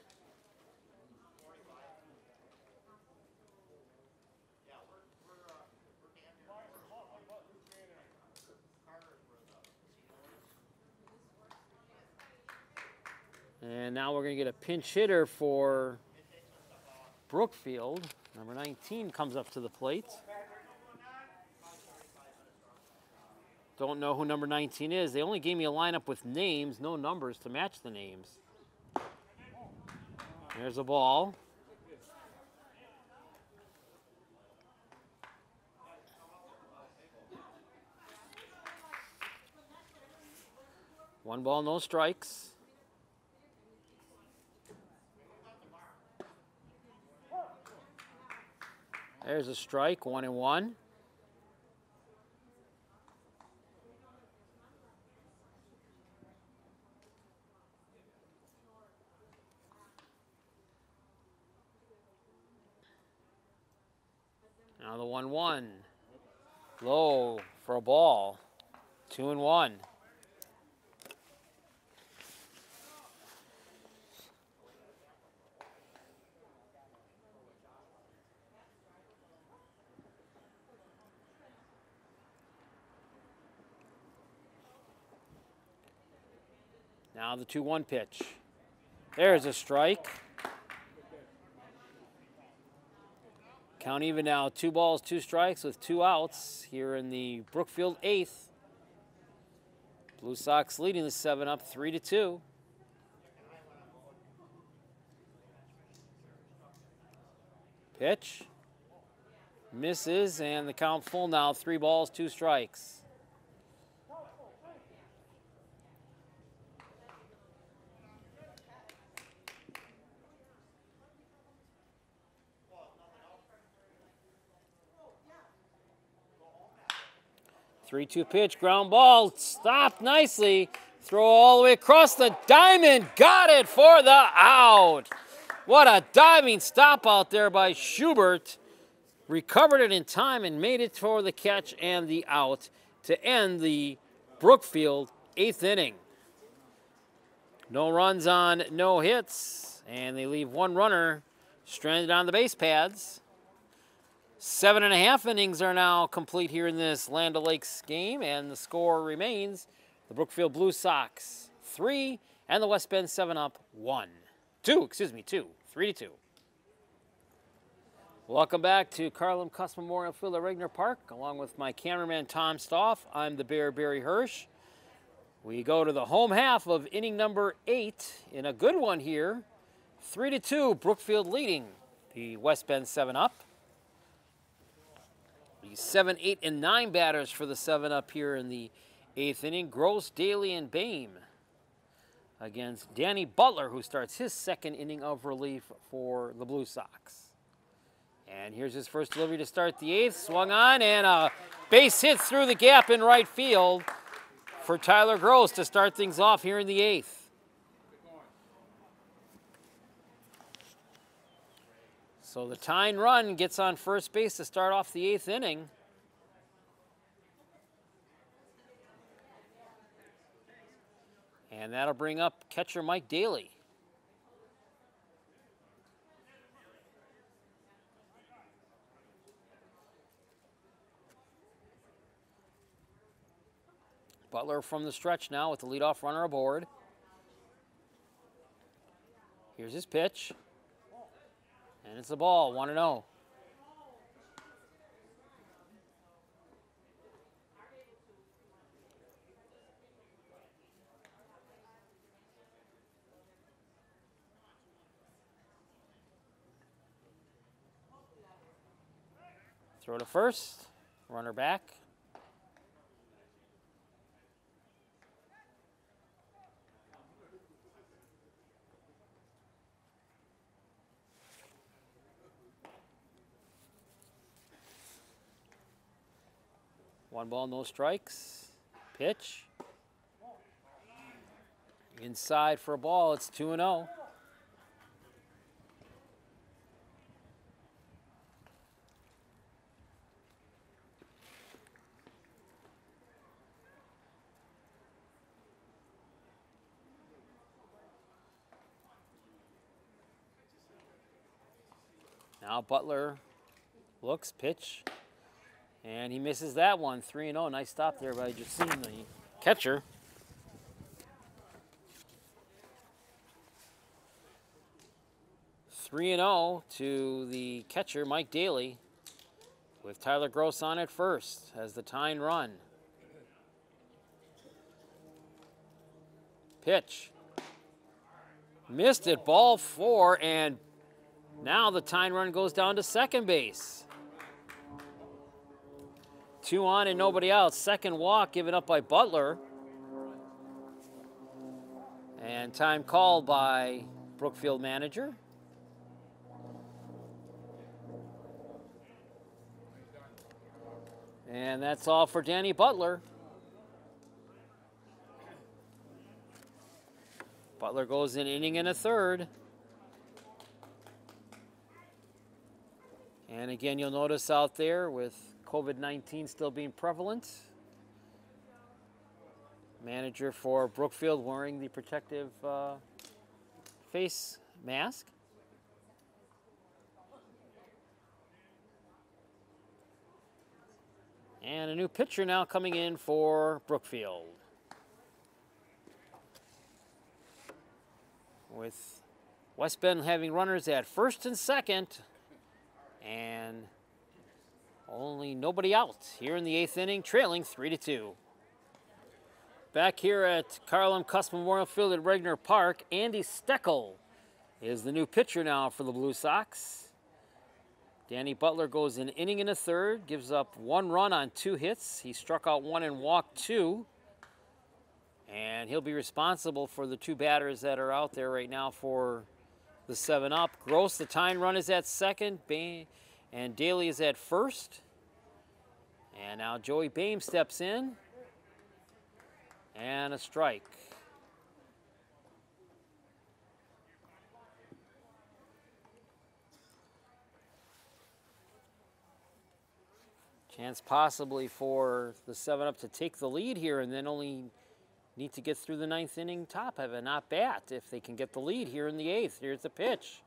And now we're going to get a pinch hitter for Brookfield. Number 19 comes up to the plate. Don't know who number 19 is. They only gave me a lineup with names, no numbers to match the names. There's a ball. One ball, no strikes. There's a strike, 1-1. Now the 1-1. Low for a ball. 2-1. Now the 2-1 pitch. There's a strike. Count even now, 2 balls, 2 strikes with 2 outs here in the Brookfield 8th. Blue Sox leading the 7-up 3-2. Pitch. Misses, and the count full now, 3 balls, 2 strikes. Three-two pitch, ground ball, stopped nicely. Throw all the way across the diamond, got it for the out. What a diving stop out there by Schubert. Recovered it in time and made it for the catch and the out to end the Brookfield 8th inning. No runs on no hits, and they leave 1 runner stranded on the base pads. 7.5 innings are now complete here in this Land O'Lakes game, and the score remains the Brookfield Blue Sox 3 and the West Bend 7-up 2. 3-2. Welcome back to Carlin Cuss Memorial Field at Regner Park. Along with my cameraman Tom Stoff, I'm the Bear Barry Hirsch. We go to the home half of inning number 8 in a good one here. 3-2, Brookfield leading the West Bend 7-up. The 7, 8, and 9 batters for the 7-up here in the 8th inning. Gross, Daly, and Boehm against Danny Butler, who starts his 2nd inning of relief for the Blue Sox. And here's his first delivery to start the 8th. Swung on, and a base hit through the gap in right field for Tyler Gross to start things off here in the 8th. So the tying run gets on first base to start off the 8th inning. And that'll bring up catcher Mike Daly. Butler from the stretch now with the leadoff runner aboard. Here's his pitch. And it's a ball, 1-0. Throw to first, runner back. One ball, no strikes. Pitch. Inside for a ball, it's 2-0. Now Butler looks, pitch. And he misses that one, 3-0. Nice stop there by Justine, the catcher. 3-0 to the catcher, Mike Daly, with Tyler Gross on at first as the tying run. Pitch. Missed it, ball 4, and now the tying run goes down to second base. 2 on and nobody out. Second walk given up by Butler. And time called by Brookfield manager. And that's all for Danny Butler. Butler goes an inning and a third. And again, you'll notice out there with COVID-19 still being prevalent, manager for Brookfield wearing the protective face mask. And a new pitcher now coming in for Brookfield, with West Bend having runners at first and second, and only nobody out here in the 8th inning, trailing 3-2. Back here at Carl M. Cuss Memorial Field at Regner Park, Andy Steckel is the new pitcher now for the Blue Sox. Danny Butler goes an inning and a third, gives up 1 run on 2 hits. He struck out 1 and walked 2. And he'll be responsible for the 2 batters that are out there right now for the 7-up. Gross, the tying run, is at second, and Daly is at first. And now Joey Boehm steps in. And a strike. Chance possibly for the 7-up to take the lead here and then only need to get through the 9th inning top of it, not bat, if they can get the lead here in the 8th. Here's the pitch.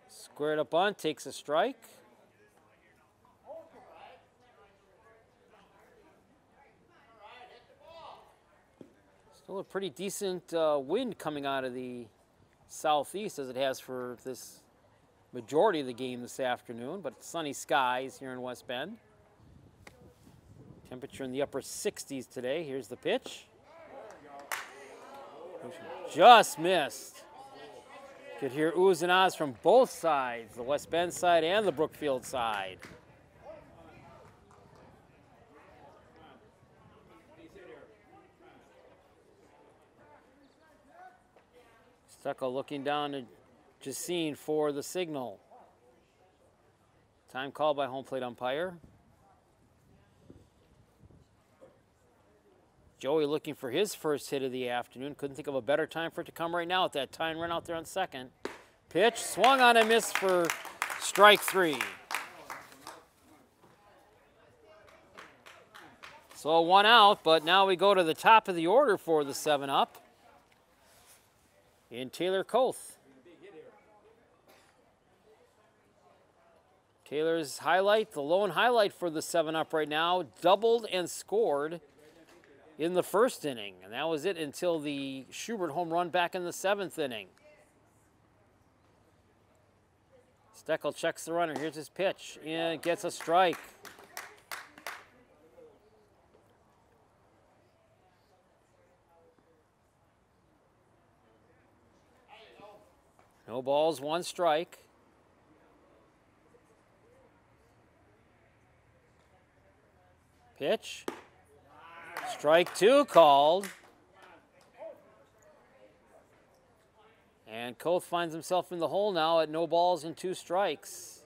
Squared up bunt, takes a strike. Still a pretty decent wind coming out of the southeast as it has for this majority of the game this afternoon, but sunny skies here in West Bend. Temperature in the upper 60s today. Here's the pitch. Just missed. Could hear oohs and ahs from both sides, the West Bend side and the Brookfield side. Steckel looking down at Jacine for the signal. Time called by home plate umpire. Joey looking for his first hit of the afternoon. Couldn't think of a better time for it to come right now with that tying run out there on second. Pitch, swung on and missed for strike 3. So 1 out, but now we go to the top of the order for the 7-up. In Taylor Koth. Taylor's highlight, the lone highlight for the 7-up right now, doubled and scored in the 1st inning. And that was it until the Schubert home run back in the 7th inning. Steckel checks the runner. Here's his pitch. And gets a strike. No balls, 1 strike. Pitch. Strike 2 called. And Koth finds himself in the hole now at no balls and 2 strikes.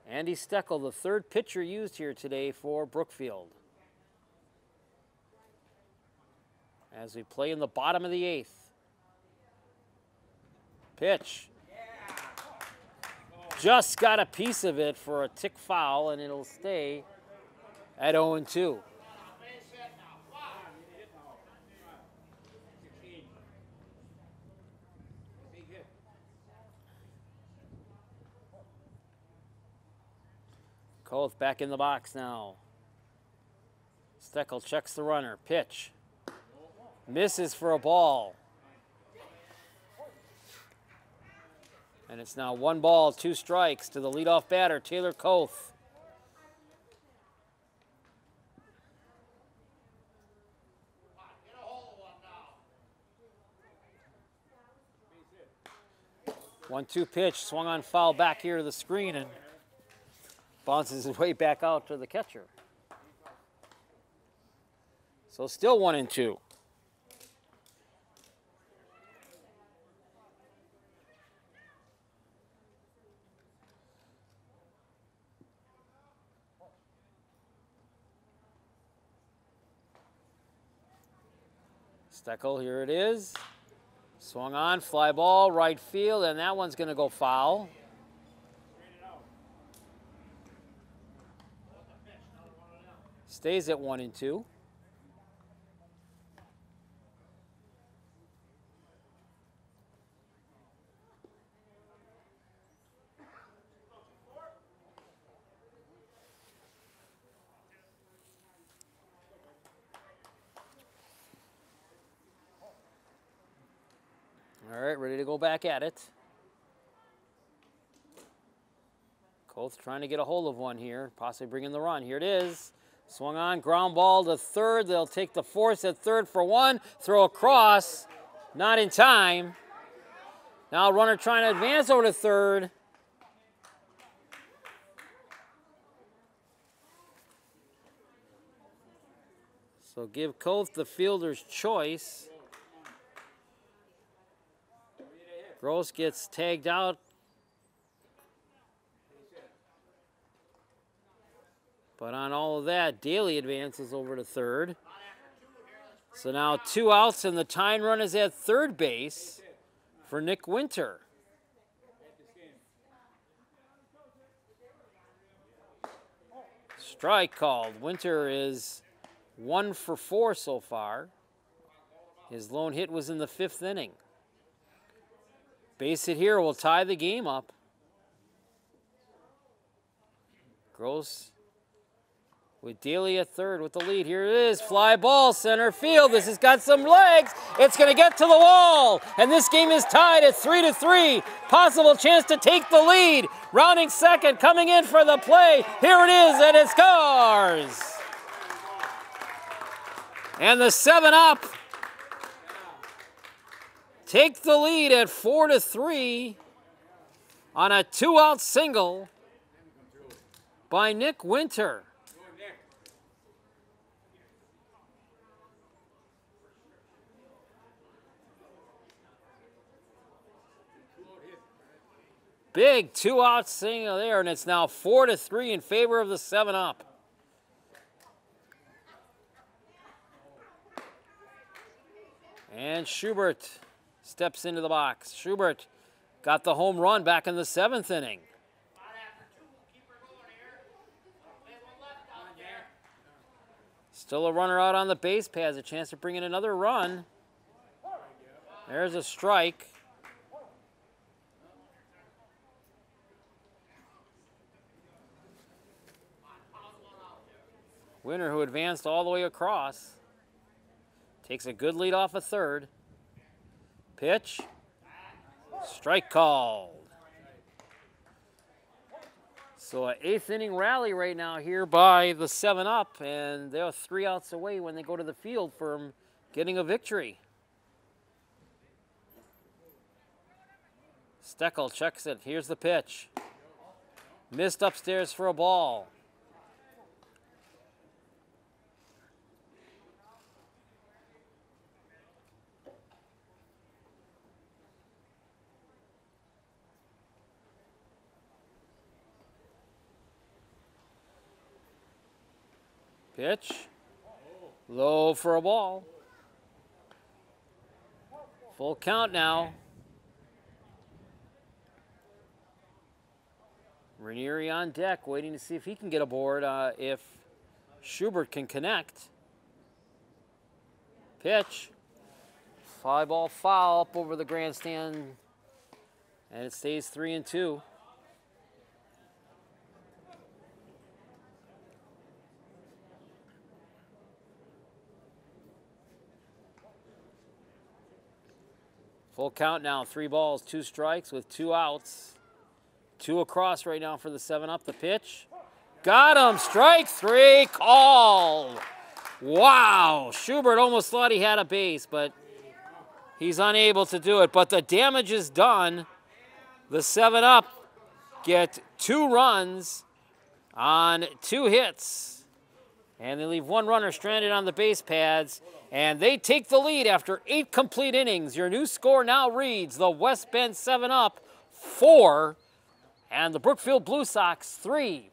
Andy Steckel, the 3rd pitcher used here today for Brookfield, as we play in the bottom of the 8th. Pitch. Just got a piece of it for a tick foul, and it'll stay at 0-2. Koth back in the box now. Steckel checks the runner. Pitch. Misses for a ball. And it's now 1 ball, 2 strikes to the leadoff batter, Taylor Koth. One-two pitch, swung on foul back here to the screen and bounces his way back out to the catcher. So still 1-2. Steckel, here it is. Swung on, fly ball, right field, and that one's going to go foul. Stays at 1-2. All right, ready to go back at it. Koth trying to get a hold of one here, possibly bringing the run. Here it is. Swung on, ground ball to third. They'll take the force at third for one. Throw across, not in time. Now runner trying to advance over to third. So give Koth the fielder's choice. Gross gets tagged out. But on all of that, Daly advances over to third. So now 2 outs and the tying run is at third base for Nick Winter. Strike called. Winter is 1 for 4 so far. His lone hit was in the 5th inning. Base hit here will tie the game up. Gross with Daly at third with the lead. Here it is, fly ball, center field. This has got some legs. It's going to get to the wall, and this game is tied at 3-3. Possible chance to take the lead. Rounding second, coming in for the play. Here it is, and it scores. And the 7-up take the lead at 4-3 on a 2-out single by Nick Winter. Big 2-out single there, and it's now 4-3 in favor of the 7-up. And Schubert steps into the box. Schubert got the home run back in the 7th inning. Still a runner out on the base paths, a chance to bring in another run. There's a strike. Winner, who advanced all the way across, takes a good lead off a third. Pitch. Strike called. So an 8th inning rally right now here by the 7-up, and they're 3 outs away when they go to the field from getting a victory. Steckel checks it. Here's the pitch. Missed upstairs for a ball. Pitch, low for a ball. Full count now. Ranieri on deck, waiting to see if he can get aboard, if Schubert can connect. Pitch, fly ball foul up over the grandstand, and it stays 3-2. Full count now, 3 balls, 2 strikes with 2 outs. 2 across right now for the 7-up. The pitch. Got him, strike 3, call. Wow, Schubert almost thought he had a base, but he's unable to do it. But the damage is done. The 7-up get 2 runs on 2 hits. And they leave 1 runner stranded on the base pads. And they take the lead after 8 complete innings. Your new score now reads the West Bend 7-up 4 and the Brookfield Blue Sox 3.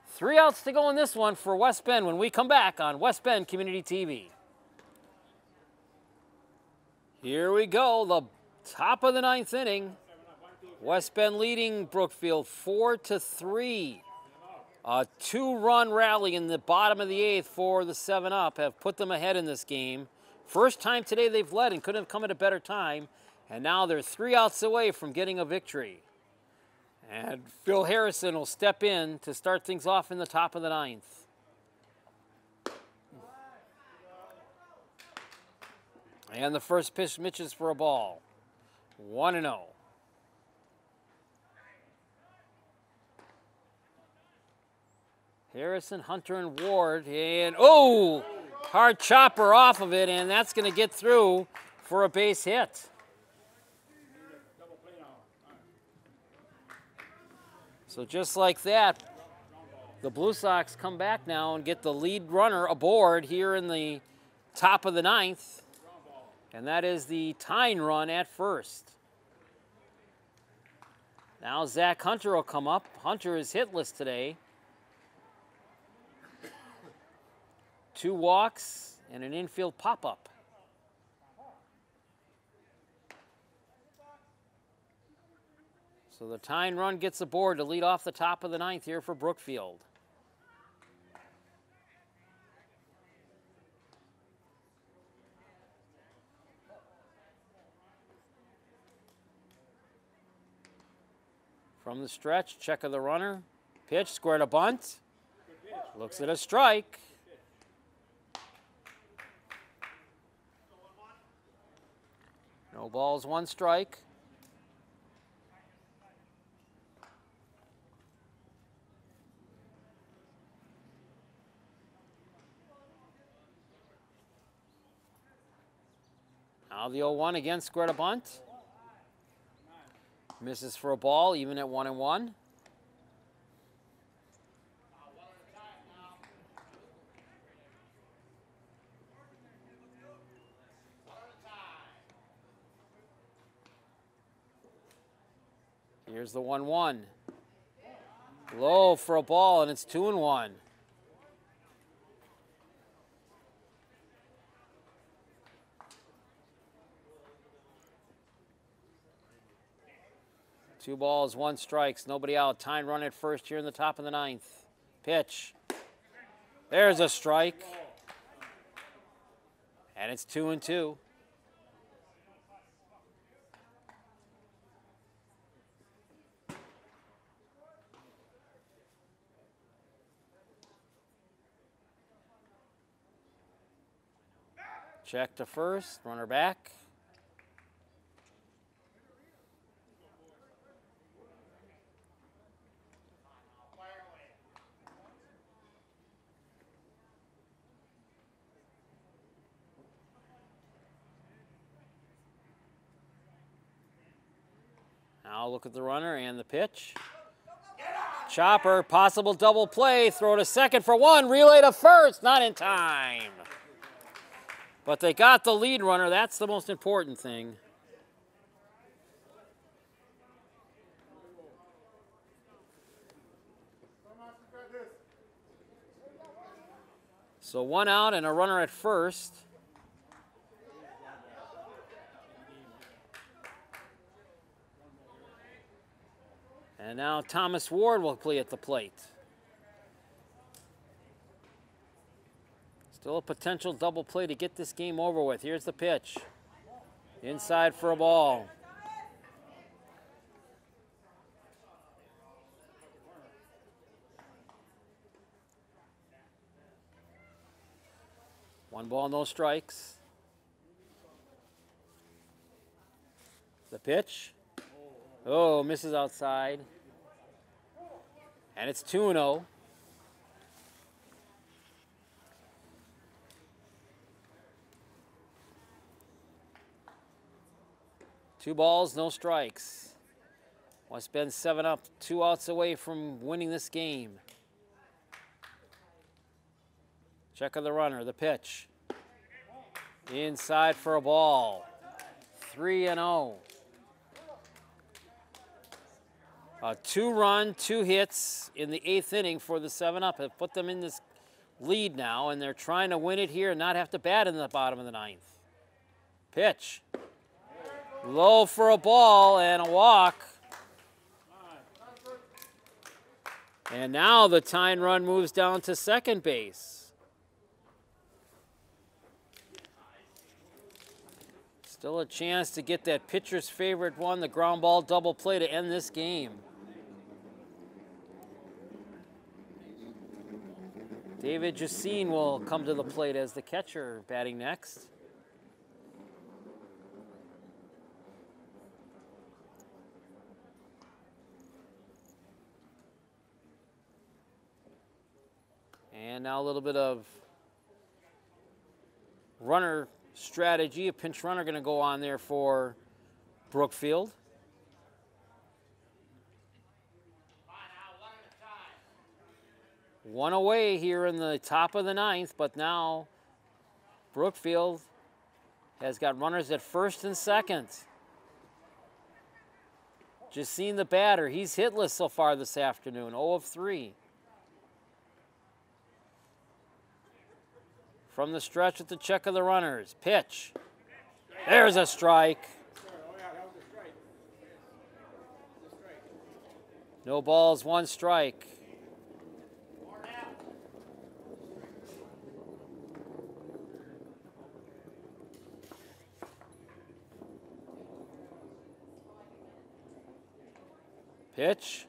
3 outs to go in this one for West Bend when we come back on West Bend Community TV. Here we go, the top of the 9th inning. West Bend leading Brookfield 4-3. A 2-run rally in the bottom of the 8th for the 7-up have put them ahead in this game. First time today they've led and couldn't have come at a better time. And now they're 3 outs away from getting a victory. And Phil Harrison will step in to start things off in the top of the 9th. And the first pitch misses for a ball. 1-0. Harrison, Hunter, and Ward. And, oh, hard chopper off of it, and that's going to get through for a base hit. So just like that, the Blue Sox come back now and get the lead runner aboard here in the top of the 9th. And that is the tying run at first. Now Zach Hunter will come up. Hunter is hitless today. 2 walks and an infield pop-up. So the tying run gets aboard to lead off the top of the 9th here for Brookfield. From the stretch, check of the runner. Pitch, square to bunt. Looks at a strike. No balls, 1 strike. Now the 0-1 again, square to bunt. Misses for a ball, even at 1-1. Here's the 1-1. Low for a ball, and it's 2-1. Two balls, 1 strikes, nobody out. Tying run at first here in the top of the 9th. Pitch. There's a strike. And it's 2-2. Check to first, runner back. Now look at the runner and the pitch. Chopper, possible double play, throw to second for 1, relay to first, not in time. But they got the lead runner, that's the most important thing. So 1 out and a runner at first. And now Thomas Ward will play at the plate. Still a potential double play to get this game over with. Here's the pitch. Inside for a ball. One ball, no strikes. pitch. Oh, misses outside. And it's 2-0. Two balls, no strikes. West Bend 7 up, 2 outs away from winning this game. Check of the runner, the pitch. Inside for a ball. 3-0. A 2-run, 2 hits in the 8th inning for the 7-up have put them in this lead now, and they're trying to win it here and not have to bat in the bottom of the 9th. Pitch. Low for a ball and a walk. And now the tying run moves down to second base. Still a chance to get that pitcher's favorite one, the ground ball double play to end this game. David Jacine will come to the plate as the catcher, batting next. And now a little bit of runner strategy. A pinch runner going to go on there for Brookfield. One away here in the top of the 9th, but now Brookfield has got runners at first and second. Jacine the batter. He's hitless so far this afternoon, 0 of 3. From the stretch at the check of the runners. Pitch. There's a strike. No balls, 1 strike. Pitch.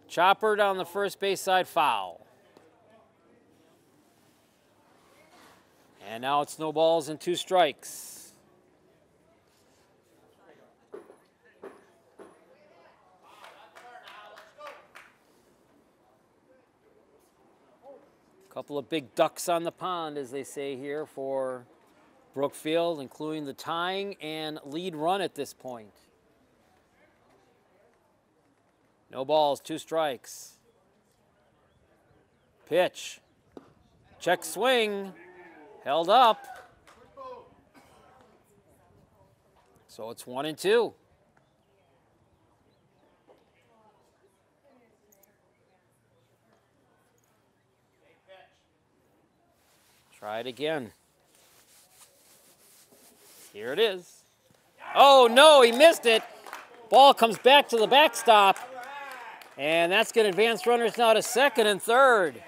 Chopper down the first base side, foul. And now it's no balls and 2 strikes. Couple of big ducks on the pond, as they say here, for Brookfield, including the tying and lead run at this point. No balls, 2 strikes. Pitch. Check swing. Held up. So it's 1-2. Try it again. Here it is. Oh no, he missed it. Ball comes back to the backstop. And that's going to advance runners now to second and third.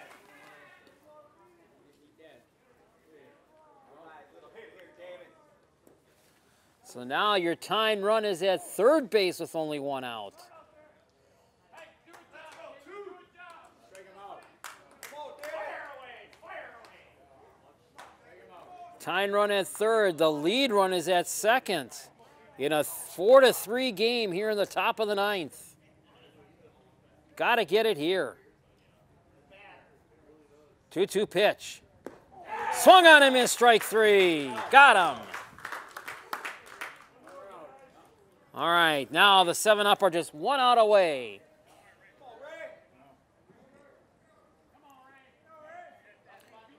So now your tying run is at third base with only 1 out. Tying run at third. The lead run is at second in a 4-3 game here in the top of the 9th. Got to get it here. 2-2 pitch. Swung on him in strike 3. Got him. All right, now the 7-up are just 1 out away.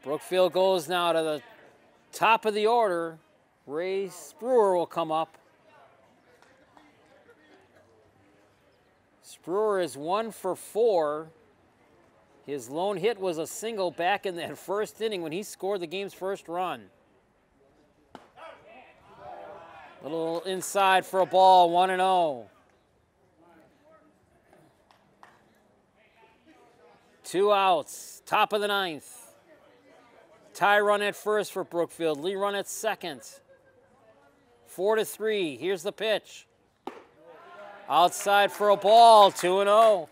Brookfield goes now to the top of the order. Ray Spruer will come up. Spruer is 1 for 4. His lone hit was a single back in that first inning when he scored the game's first run. Little inside for a ball, 1-0. 2 outs, top of the 9th. Tie run at first for Brookfield, lead run at second. 4-3, here's the pitch. Outside for a ball, 2-0.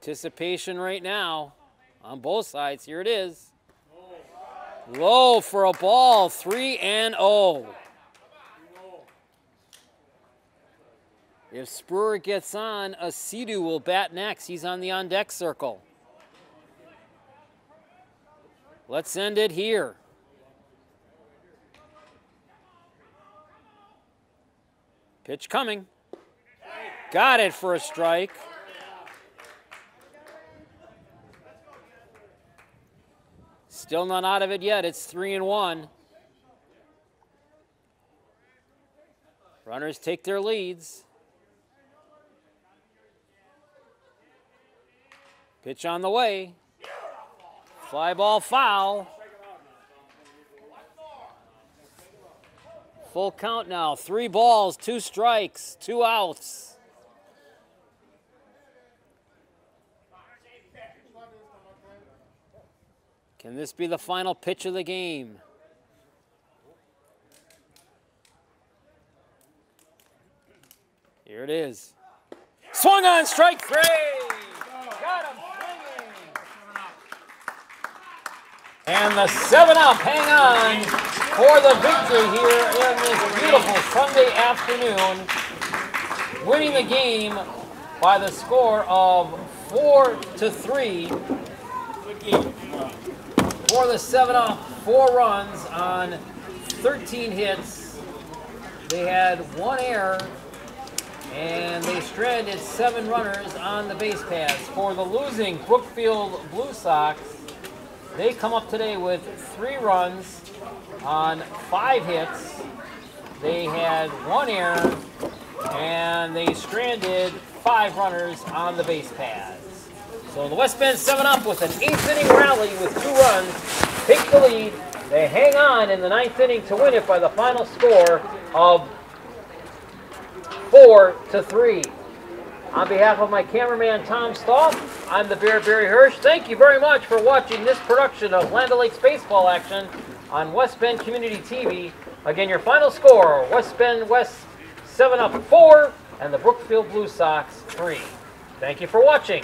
Anticipation right now on both sides. Here it is. Low for a ball, 3-0. If Spruer gets on, Asidu will bat next. He's on the on-deck circle. Let's end it here. Pitch coming. Got it for a strike. Still not out of it yet. It's 3-1. Runners take their leads. Pitch on the way. Fly ball foul. Full count now. 3 balls, 2 strikes, 2 outs. Can this be the final pitch of the game? Here it is. Swung on, strike 3! Got him swinging! And the 7-up, hang on for the victory here in this beautiful Sunday afternoon. Winning the game by the score of 4-3. For the 7-up, 4 runs on 13 hits. They had 1 error, and they stranded 7 runners on the base paths. For the losing Brookfield Blue Sox, they come up today with 3 runs on 5 hits. They had 1 error, and they stranded 5 runners on the base paths. So the West Bend 7-up with an 8th inning rally with 2 runs take the lead. They hang on in the 9th inning to win it by the final score of 4-3. On behalf of my cameraman Tom Stahl, I'm the Bear Barry Hirsch. Thank you very much for watching this production of Land O'Lakes baseball action on West Bend Community TV. Again, your final score: West Bend West 7-up 4 and the Brookfield Blue Sox 3. Thank you for watching.